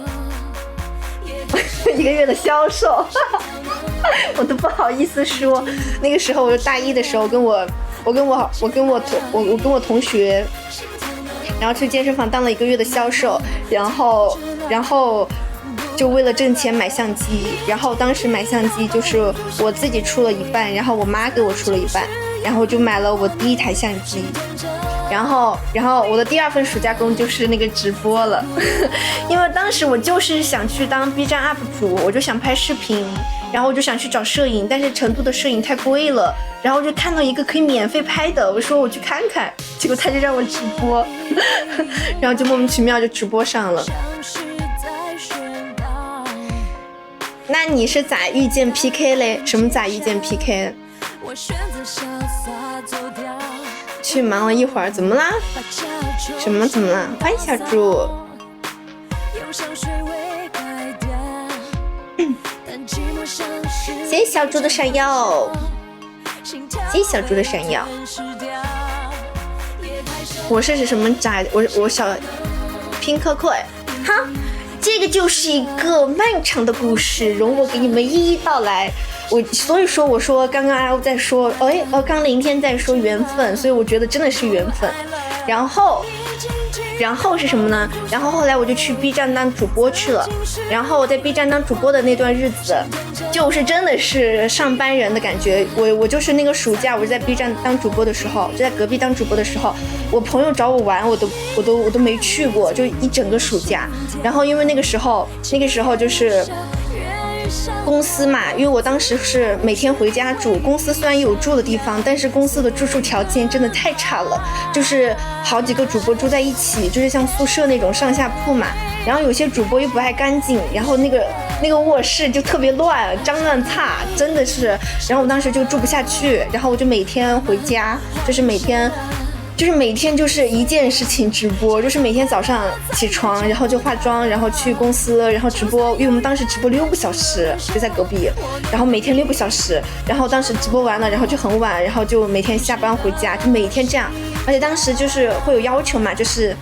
销售，我都不好意思说，那个时候我就大一的时候我跟我同学，然后去健身房当了1个月的销售，然后就为了挣钱买相机，然后当时买相机就是我自己出了一半，然后我妈给我出了一半，然后就买了我第1台相机，然后我的第2份暑假工就是那个直播了，因为当时我就是想去当 B 站 UP 主，我就想拍视频，然后我就想去找摄影，但是成都的摄影太贵了，然后就看到一个可以免费拍的，我说我去看看，结果他就让我直播，然后就莫名其妙就直播上了。那你是咋遇见 PK 嘞？什么咋遇见 PK？ 去忙了一会儿，怎么啦？怎么啦？欢迎小猪。谢谢小猪的闪耀，谢谢小猪的闪耀。我是什么渣？我小拼克克哎，哈，这个就是一个漫长的故事，容我给你们一一道来。所以说我说刚刚阿在说，刚林天在说缘分，所以我觉得真的是缘分。然后是什么呢？然后后来我就去 B 站当主播去了，然后我在 B 站当主播的那段日子，就是真的是上班人的感觉。我就是那个暑假，我在 B 站当主播的时候，就在隔壁当主播的时候，我朋友找我玩，我都没去过，就一整个暑假。然后因为那个时候就是公司嘛，因为我当时是每天回家住，公司虽然有住的地方，但是公司的住宿条件真的太差了，就是好几个主播住在一起，就是像宿舍那种上下铺嘛，然后有些主播又不爱干净，然后那个卧室就特别乱，脏乱差，真的是，然后我当时就住不下去，然后我就每天回家，就是每天就是一件事情直播，就是每天早上起床，然后就化妆，然后去公司，然后直播，因为我们当时直播6个小时，就在隔壁，然后每天6个小时，然后当时直播完了，然后就很晚，然后就每天下班回家，就每天这样，而且当时就是会有要求嘛，就是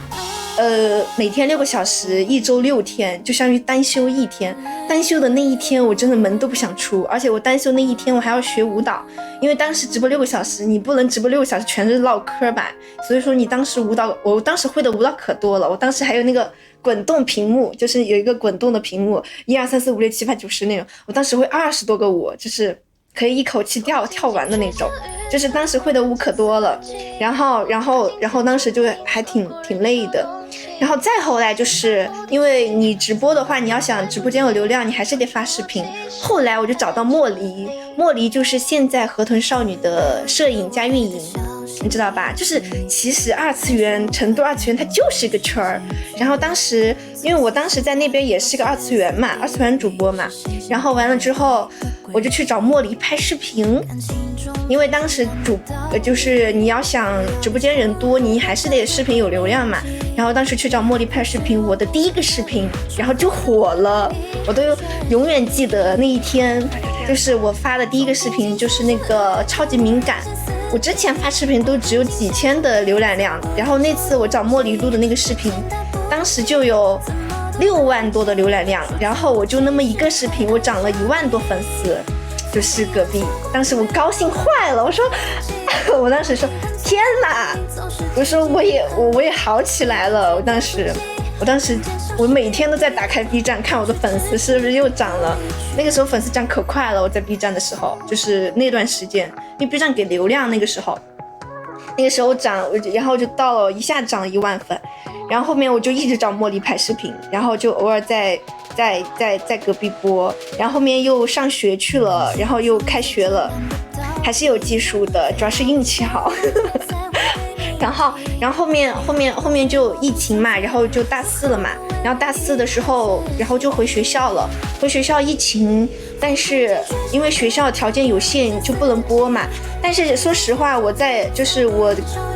每天6个小时，1周6天，就相当于单休1天。单休的那一天，我真的门都不想出，而且我单休那一天我还要学舞蹈，因为当时直播6个小时，你不能直播6个小时全是唠嗑吧，所以说你当时我当时会的舞蹈可多了，我当时还有那个滚动屏幕，就是有一个滚动的屏幕，1、2、3、4、5、6、7、8、9、10那种，我当时会20多个舞，就是可以一口气跳完的那种，就是当时会的舞可多了，然后当时就还挺累的。然后再后来就是因为你直播的话，你要想直播间有流量，你还是得发视频。后来我就找到莫离就是现在河豚少女的摄影加运营，你知道吧？就是其实成都二次元它就是一个圈儿。然后当时因为我当时在那边也是个二次元主播嘛，然后完了之后我就去找莫离拍视频，因为当时就是你要想直播间人多，你还是得视频有流量嘛。然后当时去找莫离拍视频，我的第1个视频然后就火了，我都永远记得那一天，就是我发的第1个视频就是那个超级敏感，我之前发视频都只有几千的浏览量，然后那次我找莫离录的那个视频，当时就有6万多的浏览量，然后我就那么一个视频，我涨了1万多粉丝，就是隔壁，当时我高兴坏了，我当时说天哪，我说我也好起来了，我当时我每天都在打开 B 站看我的粉丝是不是又涨了，那个时候粉丝涨可快了，我在 B 站的时候，就是那段时间，因为 B 站给流量，那个时候涨，然后就到了一下涨1万粉，然后后面我就一直找莫离拍视频，然后就偶尔在隔壁播，然后后面又上学去了，然后又开学了，还是有技术的，主要是运气好。然后后面就疫情嘛，然后就大4了嘛，然后大4的时候，然后就回学校了，回学校疫情，但是因为学校条件有限就不能播嘛，但是说实话，我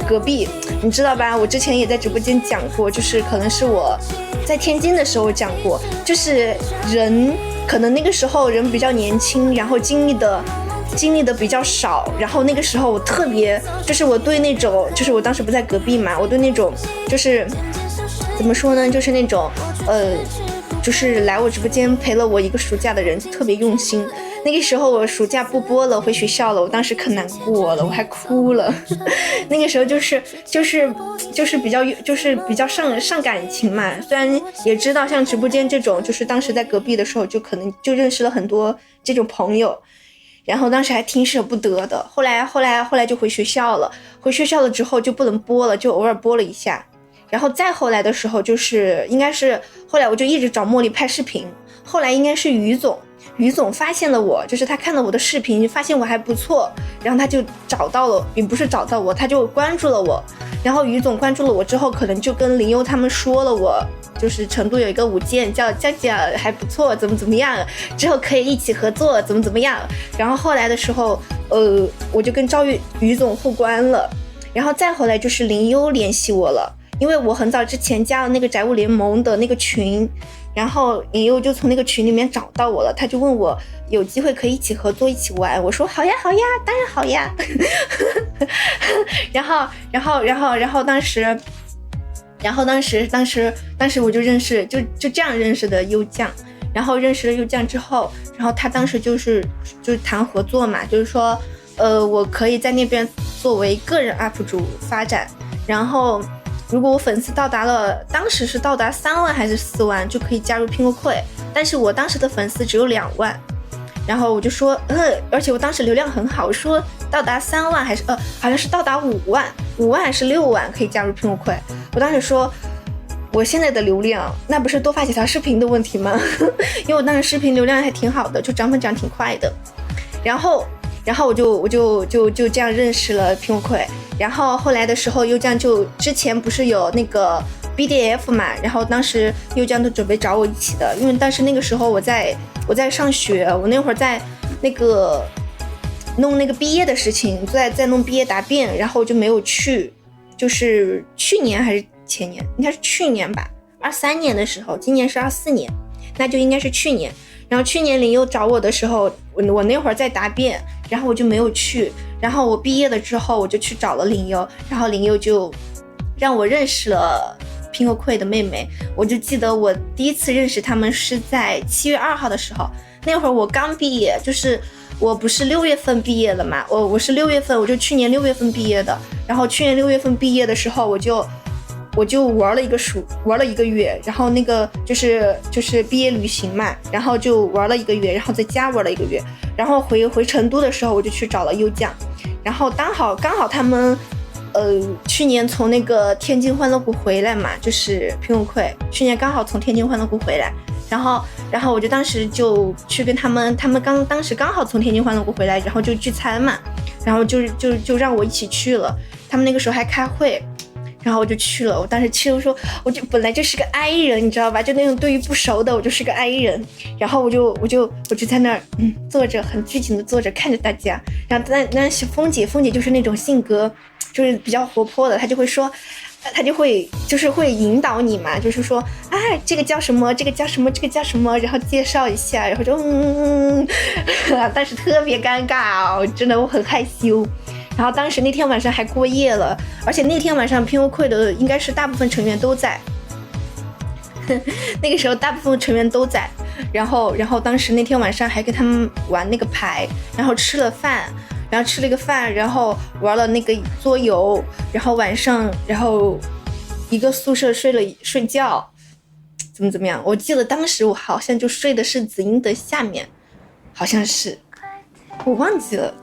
隔壁，你知道吧？我之前也在直播间讲过，就是可能是我在天津的时候讲过，就是人可能那个时候人比较年轻，然后经历的比较少，然后那个时候我特别就是我对那种就是我当时不在隔壁嘛，我对那种就是怎么说呢，就是那种就是来我直播间陪了我一个暑假的人就特别用心。那个时候我暑假不播了，回学校了，我当时可难过了，我还哭了。那个时候就是比较上感情嘛，虽然也知道像直播间这种，就是当时在隔壁的时候就可能就认识了很多这种朋友。然后当时还挺舍不得的，后来就回学校了，回学校了之后就不能播了，就偶尔播了一下。然后再后来的时候，就是应该是后来我就一直找茉莉拍视频，后来应该是于总发现了我，就是他看了我的视频，发现我还不错，然后他就找到了，也不是找到我，他就关注了我。然后于总关注了我之后，可能就跟林优他们说了我，就是成都有一个舞剑叫佳佳还不错，怎么样，之后可以一起合作，怎么样。然后后来的时候，我就跟于总互关了。然后再后来就是林优联系我了，因为我很早之前加了那个宅舞联盟的那个群。然后林优就从那个群里面找到我了，他就问我有机会可以一起合作一起玩，我说好呀，当然好呀。然后当时我就认识就这样认识的优酱，然后认识了优酱之后，然后他当时就是谈合作嘛，就是说我可以在那边作为个人 UP 主发展，然后如果我粉丝到达了，当时是到达3万还是4万，就可以加入拼过会。但是我当时的粉丝只有2万，然后我就说，而且我当时流量很好，我说到达3万还是好像是到达5万还是6万可以加入拼过会。我当时说，我现在的流量那不是多发几条视频的问题吗？因为我当时视频流量还挺好的，就涨粉涨挺快的。然后我就这样认识了拼过会。然后后来的时候，优酱就之前不是有那个 BDF 嘛，然后当时优酱都准备找我一起的，因为当时那个时候我在上学，我那会儿在那个弄那个毕业的事情，在弄毕业答辩，然后就没有去，就是去年还是前年，应该是去年吧，23年的时候，今年是24年，那就应该是去年。然后去年林优找我的时候，我那会儿在答辩，然后我就没有去。然后我毕业了之后，我就去找了林优，然后林优就让我认识了拼过会的妹妹。我就记得我第一次认识他们是在7月2号的时候，那会儿我刚毕业，就是我不是6月份毕业了嘛，我是6月份，我就去年6月份毕业的。然后去年6月份毕业的时候，我就玩了一个月，然后那个就是毕业旅行嘛，然后就玩了一个月，然后在家玩了一个月，然后回成都的时候我就去找了优酱，然后刚好他们去年从那个天津欢乐谷回来嘛，就是拼过会，去年刚好从天津欢乐谷回来，然后我就当时就去跟他们当时刚好从天津欢乐谷回来，然后就聚餐嘛，然后就让我一起去了，他们那个时候还开会。然后我就去了，我当时去了，说我就本来就是个 I 人，你知道吧？就那种对于不熟的，我就是个 I 人。然后我就在那儿，坐着，很拘谨的坐着，看着大家。然后那峰姐就是那种性格，就是比较活泼的，她就会说，她就会引导你嘛，就是说，这个叫什么，这个叫什么，这个叫什么，然后介绍一下，然后就但是特别尴尬哦，真的我很害羞。然后当时那天晚上还过夜了，而且那天晚上拼过会的应该是大部分成员都在，那个时候大部分成员都在，然后当时那天晚上还跟他们玩那个牌，然后吃了一个饭，然后玩了那个桌游，然后晚上然后一个宿舍睡觉，怎么样？我记得当时我好像就睡的是紫英的下面，好像是，我忘记了。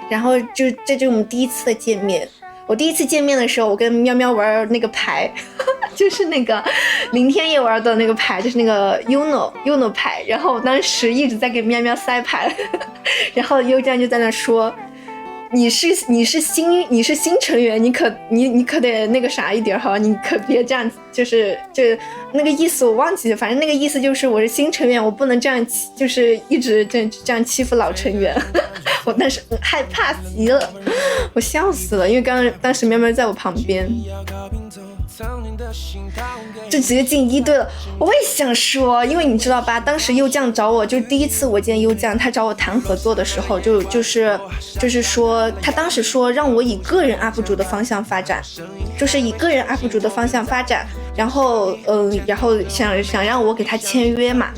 然后这就是我们第一次的见面。我第一次见面的时候，我跟喵喵玩那个牌，就是那个林天也玩的那个牌，就是那个 Uno 牌。然后我当时一直在给喵喵塞牌，然后优酱就在那说，你是新成员，你可得那个啥一点哈，你可别这样，就是那个意思我忘记了，反正那个意思就是我是新成员，我不能这样，就是一直这样欺负老成员。我当时害怕极了，我笑死了，因为当时喵喵在我旁边。就直接进一队了。我也想说，因为你知道吧，当时优酱找我，就是第一次我见优酱，他找我谈合作的时候，就是说，他当时说让我以个人 UP 主的方向发展，就是以个人 UP 主的方向发展，然后想让我给他签约嘛。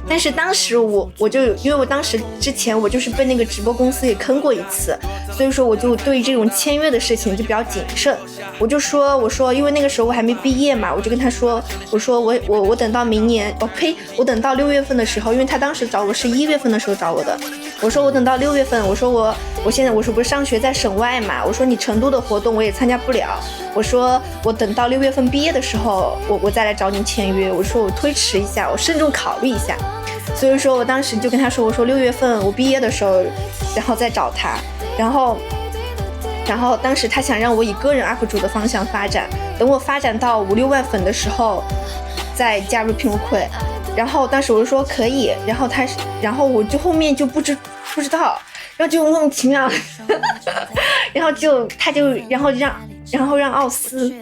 但是当时我就因为我当时之前我就是被那个直播公司给坑过一次，所以说我就对这种签约的事情就比较谨慎。我说因为那个时候我还没毕业嘛，我就跟他说，我等到明年，我等到6月份的时候，因为他当时找我是1月份的时候找我的，我说我等到6月份，我说我现在不是上学在省外嘛，我说你成都的活动我也参加不了，我说我等到6月份毕业的时候，我再来找你签约，我说我推迟一下，我慎重考虑一下。所以说我当时就跟他说，我说6月份我毕业的时候，然后再找他，然后当时他想让我以个人 UP 主的方向发展，等我发展到5、6万粉的时候再加入屏幕会。然后当时我就说可以，然后我就后面就不知道，然后就莫名其妙，然后让奥斯。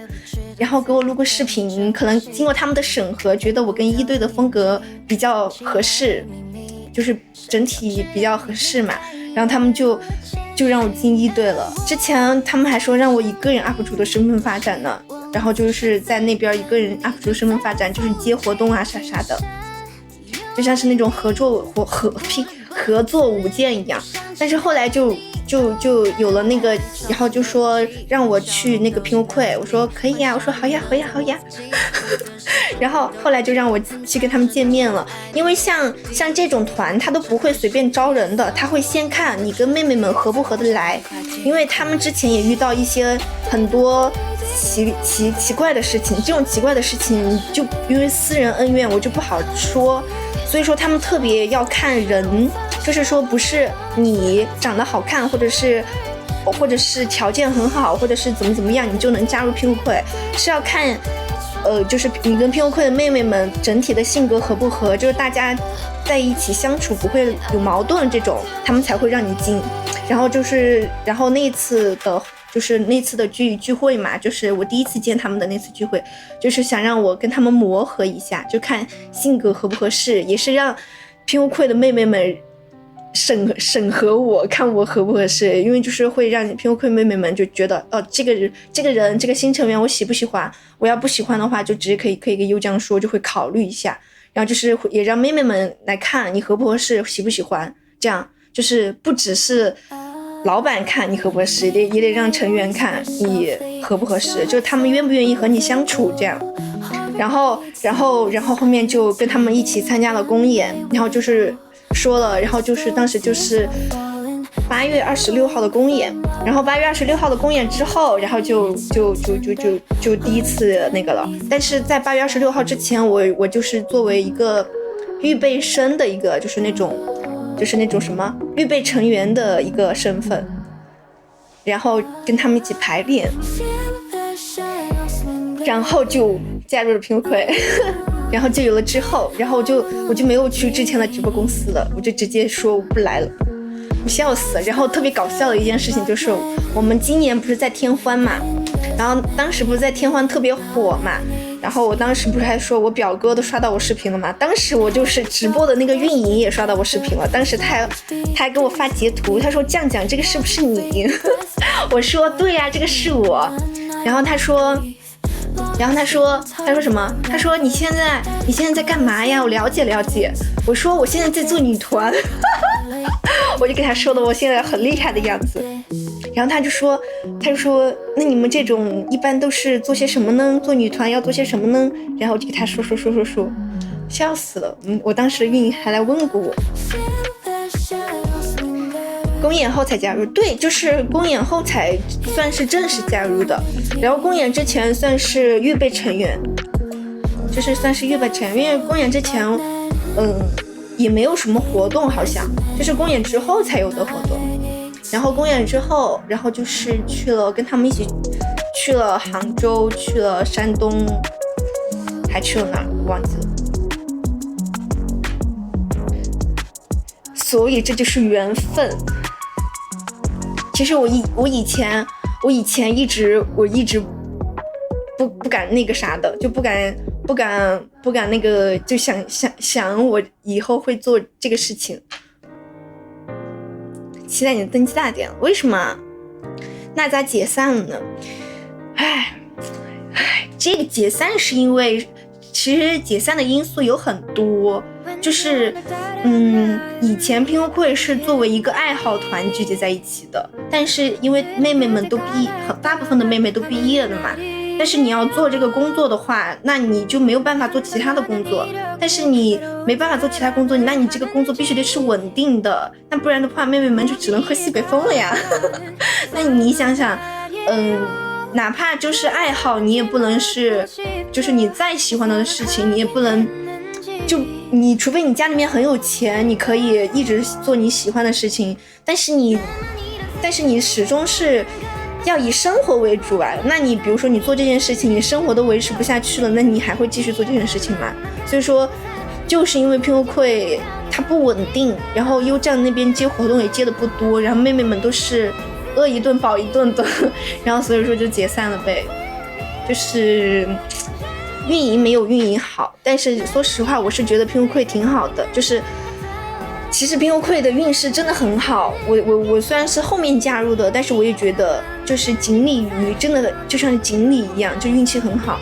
然后给我录个视频，可能经过他们的审核，觉得我跟一队的风格比较合适，就是整体比较合适嘛，然后他们就让我进一队了。之前他们还说让我以个人 UP 主的身份发展呢，然后就是在那边以个人 UP 主身份发展，就是接活动啊啥的，就像是那种合作舞件一样。但是后来就有了那个，然后就说让我去那个屏幕会，我说可以呀，我说好呀。然后后来就让我去跟他们见面了，因为像这种团他都不会随便招人的，他会先看你跟妹妹们合不合得来，因为他们之前也遇到一些很多奇怪的事情，这种奇怪的事情就因为私人恩怨我就不好说，所以说他们特别要看人，就是说不是你长得好看或者是条件很好或者是怎么样你就能加入屏幕会，是要看就是你跟屏幕会的妹妹们整体的性格合不合，就是大家在一起相处不会有矛盾这种，他们才会让你进。然后那次的聚会嘛，就是我第一次见他们的那次聚会，就是想让我跟他们磨合一下，就看性格合不合适，也是让屏幕会的妹妹们审核我，看我合不合适，因为就是会让屏幕会妹妹们就觉得这个人这个新成员我喜不喜欢，我要不喜欢的话就直接可以跟优酱说，就会考虑一下，然后就是也让妹妹们来看你合不合适，喜不喜欢，这样就是不只是老板看你合不合适，也得让成员看你合不合适，就是他们愿不愿意和你相处这样。然后后面就跟他们一起参加了公演，然后就是说了，然后就是当时就是8月26号的公演，然后8月26号的公演之后，然后就第一次那个了。但是在8月26号之前，我就是作为一个预备生的一个，就是那种什么预备成员的一个身份，然后跟他们一起排练，然后就加入了屏幕会。然后就有了之后，然后我就没有去之前的直播公司了，我就直接说我不来了，我笑死了。然后特别搞笑的一件事情就是，我们今年不是在天欢嘛，然后当时不是在天欢特别火嘛，然后我当时不是还说我表哥都刷到我视频了嘛，当时我就是直播的那个运营也刷到我视频了，当时他还给我发截图，他说酱这个是不是你？我说对呀，这个是我。然后他说什么？他说你现在在干嘛呀？我了解。我说我现在在做女团。我就给他说的我现在很厉害的样子。然后他就说那你们这种一般都是做些什么呢？做女团要做些什么呢？然后我就给他说，笑死了。我当时运营还来问过我。公演后才加入，对，就是公演后才算是正式加入的，然后公演之前算是预备成员，就是算是预备成员，因为公演之前也没有什么活动，好像就是公演之后才有的活动，然后公演之后，然后就是跟他们一起去了杭州，去了山东，还去了哪儿忘记了。所以这就是缘分。其实我以前一直不敢那个啥的，就不敢那个，就想我以后会做这个事情。期待你的登记大典，为什么？那咋解散了呢？这个解散是因为，其实解散的因素有很多，就是以前拼后会是作为一个爱好团聚集在一起的，但是因为妹妹们都大部分的妹妹都毕业了嘛。但是你要做这个工作的话，那你就没有办法做其他的工作。但是你没办法做其他工作，那你这个工作必须得是稳定的，那不然的话，妹妹们就只能喝西北风了呀。那你想想，哪怕就是爱好，你也不能是，就是你再喜欢的事情，你也不能，就你除非你家里面很有钱，你可以一直做你喜欢的事情，但是你始终是要以生活为主啊。那你比如说你做这件事情，你生活都维持不下去了，那你还会继续做这件事情吗？所以说就是因为拼后会它不稳定，然后优酱那边接活动也接的不多，然后妹妹们都是饿一顿饱一顿的，然后所以说就解散了呗。就是运营没有运营好，但是说实话我是觉得拼后会挺好的，就是其实拼后会的运势真的很好，我虽然是后面加入的，但是我也觉得就是锦鲤鱼真的就像锦鲤一样，就运气很好。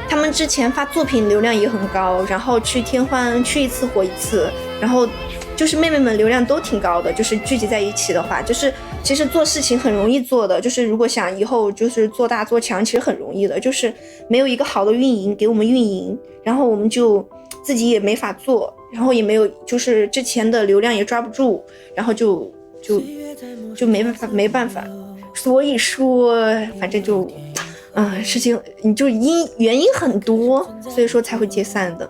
他们之前发作品流量也很高，然后去天欢去一次火一次，然后就是妹妹们流量都挺高的，就是聚集在一起的话，就是其实做事情很容易做的，就是如果想以后就是做大做强，其实很容易的，就是没有一个好的运营给我们运营，然后我们就自己也没法做，然后也没有就是之前的流量也抓不住，然后就没办法，所以说反正就事情你就原因很多，所以说才会解散的。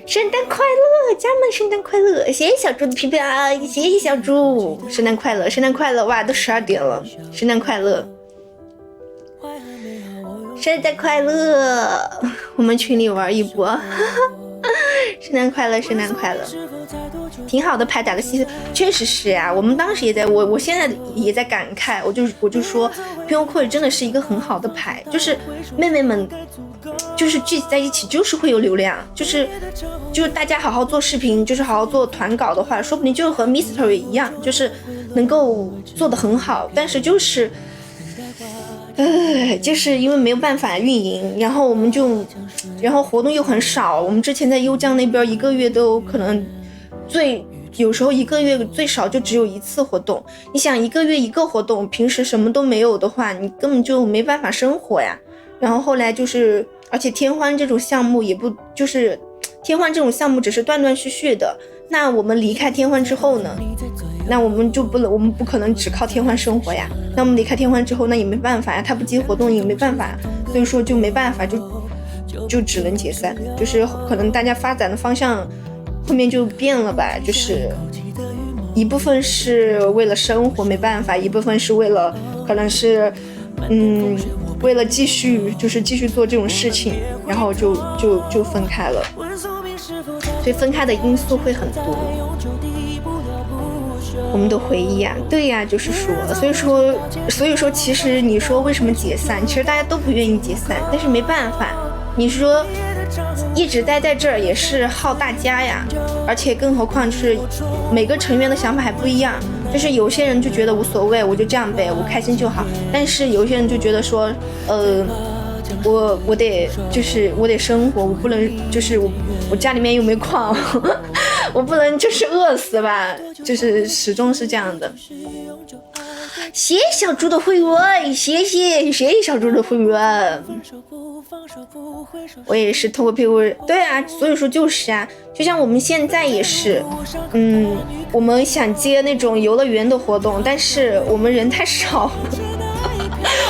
圣诞快乐，家们圣诞快乐！谢谢小猪的皮皮啊，谢谢小猪，圣诞快乐，圣诞快乐！哇，都12点了，圣诞快乐，圣诞快乐！我们群里玩一波，圣诞快乐，圣诞快乐！挺好的牌打的稀，确实是呀。我们当时也在，我现在也在感慨，我就说，拼后会真的是一个很好的牌，就是妹妹们。就是聚集在一起，就是会有流量，就是大家好好做视频，就是好好做团稿的话，说不定就和 Mystery 一样，就是能够做得很好。但是就是因为没有办法运营，然后活动又很少。我们之前在优酱那边一个月都可能有时候一个月最少就只有1次活动。你想一个月一个活动，平时什么都没有的话，你根本就没办法生活呀。然后后来就是，而且天欢这种项目也不就是天欢这种项目只是断断续续的。那我们离开天欢之后呢？那我们不可能只靠天欢生活呀。那我们离开天欢之后，那也没办法呀，他不接活动也没办法，所以说就没办法，就只能解散。就是可能大家发展的方向后面就变了吧，就是一部分是为了生活没办法，一部分是为了可能是为了继续做这种事情，然后就分开了，所以分开的因素会很多。我们的回忆啊，对呀，就是说，所以说，其实你说为什么解散？其实大家都不愿意解散，但是没办法，你说一直待在这儿也是耗大家呀，而且更何况就是每个成员的想法还不一样。就是有些人就觉得无所谓，我就这样呗，我开心就好。但是有些人就觉得说，我得生活，我不能就是我家里面又没矿，我不能就是饿死吧，就是始终是这样的。谢谢小猪的会员，谢谢小猪的会员。我也是透过屁股，对啊，所以说就是啊，就像我们现在也是，我们想接那种游乐园的活动，但是我们人太少了，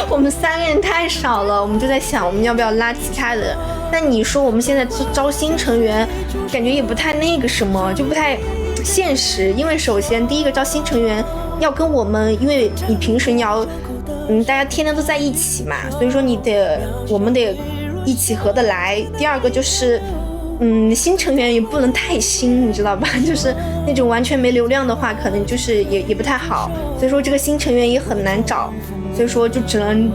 我们3个人太少了，我们就在想我们要不要拉其他人。但你说我们现在招新成员，感觉也不太那个什么，就不太现实，因为首先第一个招新成员要跟我们，因为你平时你要大家天天都在一起嘛，所以说我们得一起合得来。第二个就是新成员也不能太新，你知道吧？就是那种完全没流量的话，可能就是也不太好，所以说这个新成员也很难找，所以说就只能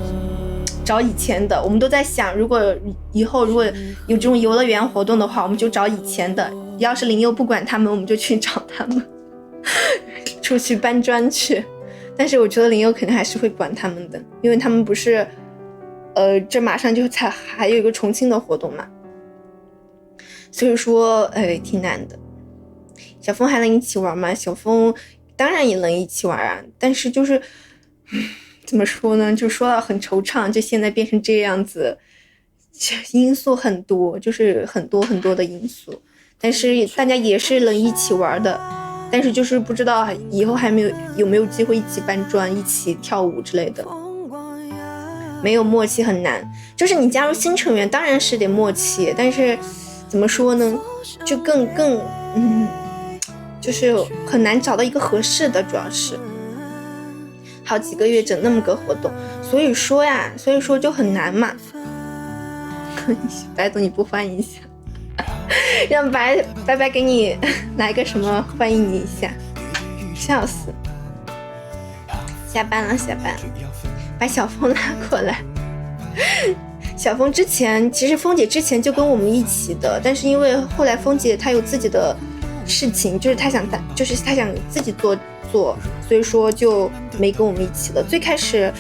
找以前的。我们都在想，如果以后如果有这种游乐园活动的话，我们就找以前的，要是林佑不管他们，我们就去找他们出去搬砖去。但是我觉得林佑肯定还是会管他们的，因为他们不是这马上就还有一个重庆的活动嘛，所以说挺难的。小峰还能一起玩吗？小峰当然也能一起玩啊，但是就是怎么说呢，就说到很惆怅，就现在变成这样子，因素很多，就是很多很多的因素，但是大家也是能一起玩的，但是就是不知道以后有没有机会一起搬砖一起跳舞之类的。没有默契很难，就是你加入新成员当然是得默契，但是怎么说呢，就更就是很难找到一个合适的，主要是好几个月整那么个活动，所以说就很难嘛。白总你不欢迎一下，让白白给你来个什么欢迎你一下，笑死。下班了，把小峰拉过来。小峰其实峰姐之前就跟我们一起的，但是因为后来峰姐她有自己的事情，就是她想自己做，所以说就没跟我们一起了。最开始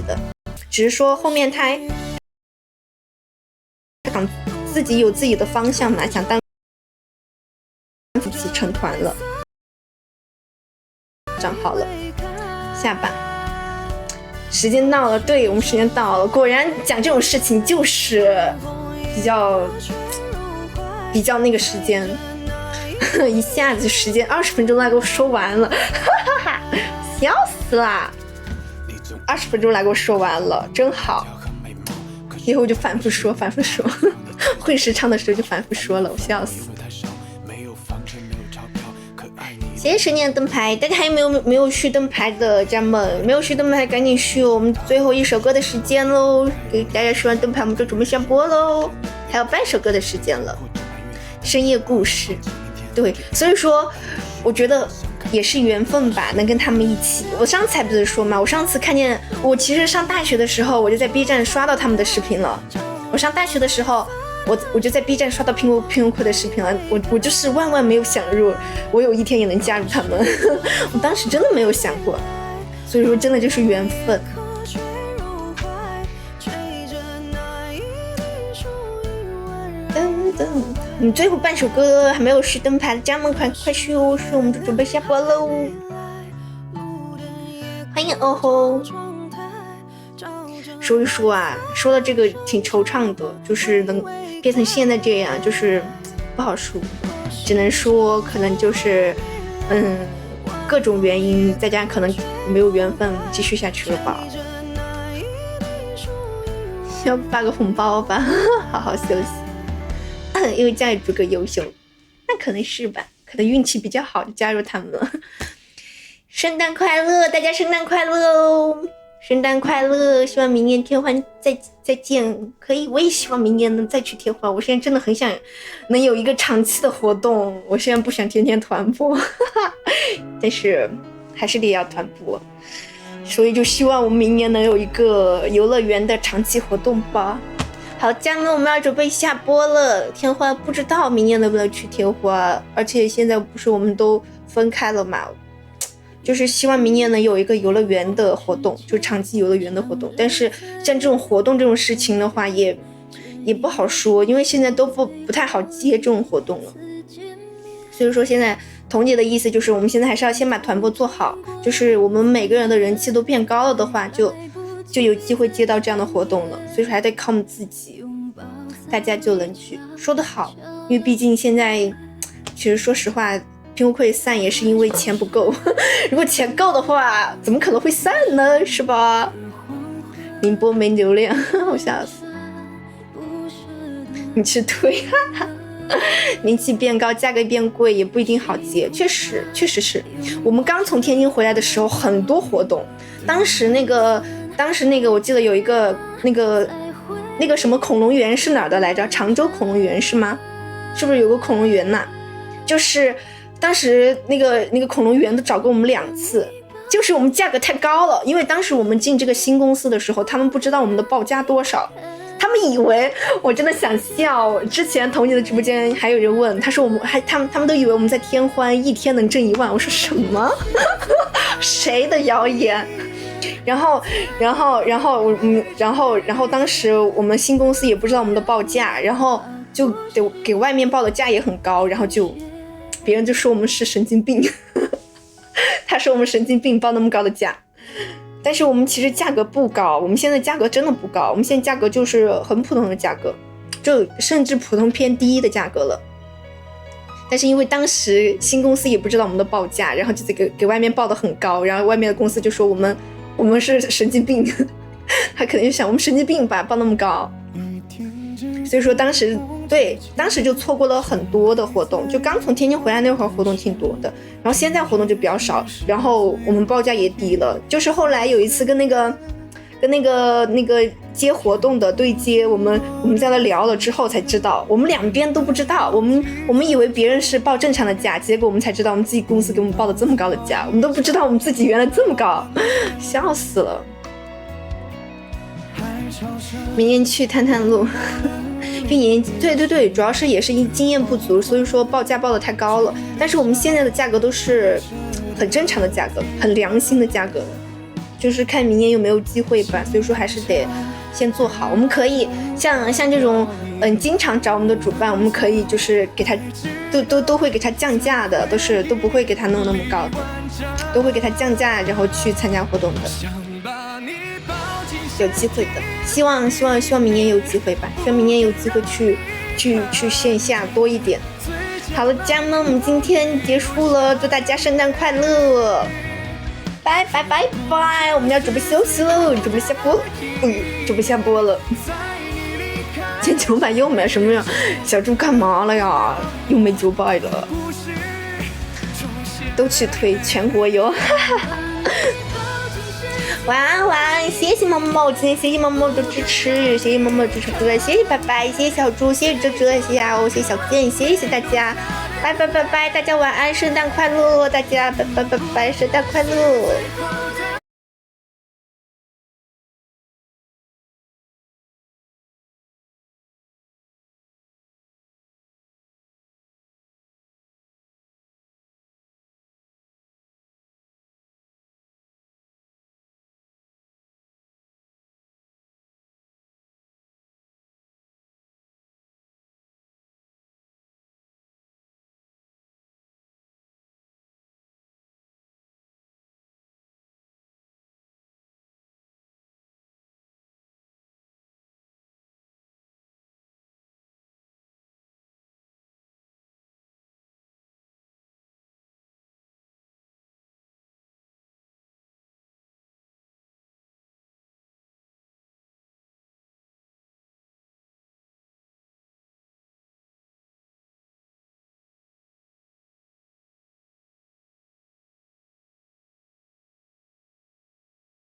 的，只是说后面她想自己有自己的方向嘛，想当一起成团了，长好了。下吧，时间到了，对，我们时间到了。果然讲这种事情就是比较那个时间，一下子时间20分钟来给我说完了，笑死啦！20分钟来给我说完了，真好。以后就反复说，会时长的时候就反复说了，我笑死。谢谢10年的灯牌，大家还有没有续灯牌的家人们？没有续灯牌赶紧续，我们最后一首歌的时间喽！给大家续完灯牌，我们就准备下播喽，还有半首歌的时间了。深夜故事，对，所以说我觉得也是缘分吧，能跟他们一起。我上次还不是说嘛，我上次看见我其实上大学的时候，我就在 B 站刷到他们的视频了。我上大学的时候。我就在 B 站刷到拼优酷的视频了，我就是万没有想入我有一天也能加入他们，我当时真的没有想过，所以说真的就是缘分。你最后半首歌还没有续灯牌的家人们快续哦，续我们就准备下播喽。欢迎哦吼。说一说啊，说到这个挺惆怅的，就是能变成现在这样，就是不好说，只能说可能就是各种原因，再加上可能没有缘分继续下去了吧。要发个红包吧，好好休息。因为家里足够优秀，那可能是吧，可能运气比较好就加入他们了。圣诞快乐，大家圣诞快乐哦！圣诞快乐，希望明年天环再见。可以，我也希望明年能再去天环。我现在真的很想能有一个长期的活动，我现在不想天天团播，但是还是得要团播，所以就希望我们明年能有一个游乐园的长期活动吧。好，家人们，我们要准备下播了。天环不知道明年能不能去天环，而且现在不是我们都分开了嘛。就是希望明年能有一个游乐园的活动，就长期游乐园的活动。但是像这种活动这种事情的话，也不好说，因为现在都不太好接这种活动了。所以说现在彤姐的意思就是，我们现在还是要先把团播做好，就是我们每个人的人气都变高了的话，就有机会接到这样的活动了。所以说还得靠我们自己，大家就能去。说得好，因为毕竟现在其实说实话。拼优酷散也是因为钱不够，如果钱够的话，怎么可能会散呢？是吧？宁波没流量，我笑死。你去推，哈哈。名气变高，价格变贵，也不一定好接。确实是。我们刚从天津回来的时候，很多活动。当时那个，我记得有一个那个什么恐龙园是哪儿的来着？常州恐龙园是吗？是不是有个恐龙园呐？就是当时那个恐龙园都找过我们2次。就是我们价格太高了，因为当时我们进这个新公司的时候，他们不知道我们的报价多少，他们以为，我真的想笑。之前童姐的直播间还有人问，他说他们都以为我们在天欢1天能挣1万，我说什么？谁的谣言？然后当时我们新公司也不知道我们的报价，然后就给外面报的价也很高，然后别人就说我们是神经病。他说我们神经病报那么高的价，但是我们其实价格不高，我们现在价格真的不高，我们现在价格就是很普通的价格，就甚至普通偏低的价格了。但是因为当时新公司也不知道我们的报价，然后就给外面报的很高，然后外面的公司就说我们是神经病，他可能就想我们神经病吧，报那么高。所以说当时就错过了很多的活动，就刚从天津回来那会儿活动挺多的，然后现在活动就比较少，然后我们报价也低了。就是后来有一次跟那个接活动的对接，我们在那聊了之后才知道，我们两边都不知道，我们以为别人是报正常的价，结果我们才知道我们自己公司给我们报的这么高的价，我们都不知道我们自己原来这么高，笑死了。明年去探探路。对，主要是也是经验不足，所以说报价报的太高了。但是我们现在的价格都是很正常的价格，很良心的价格，就是看明年有没有机会吧。所以说还是得先做好。我们可以像这种经常找我们的主办，我们可以就是给他都会给他降价的，都不会给他弄那么高的，都会给他降价，然后去参加活动的。有机会的，希望明年有机会吧，希望明年有机会去线下多一点。好了，家人们，我们今天结束了，祝大家圣诞快乐，拜拜拜拜，我们要准备休息喽，准备下播了。今天900又没什么呀，小猪干嘛了呀？又没900了，都去推全国游，哈哈哈。晚安，谢谢毛毛，今天谢谢毛毛的支持，谢谢毛毛的支持，谢谢拜拜，谢谢小猪，谢谢哲哲，谢谢阿欧，谢谢小健，谢谢大家，拜拜，大家晚安，圣诞快乐，大家拜拜，圣诞快乐。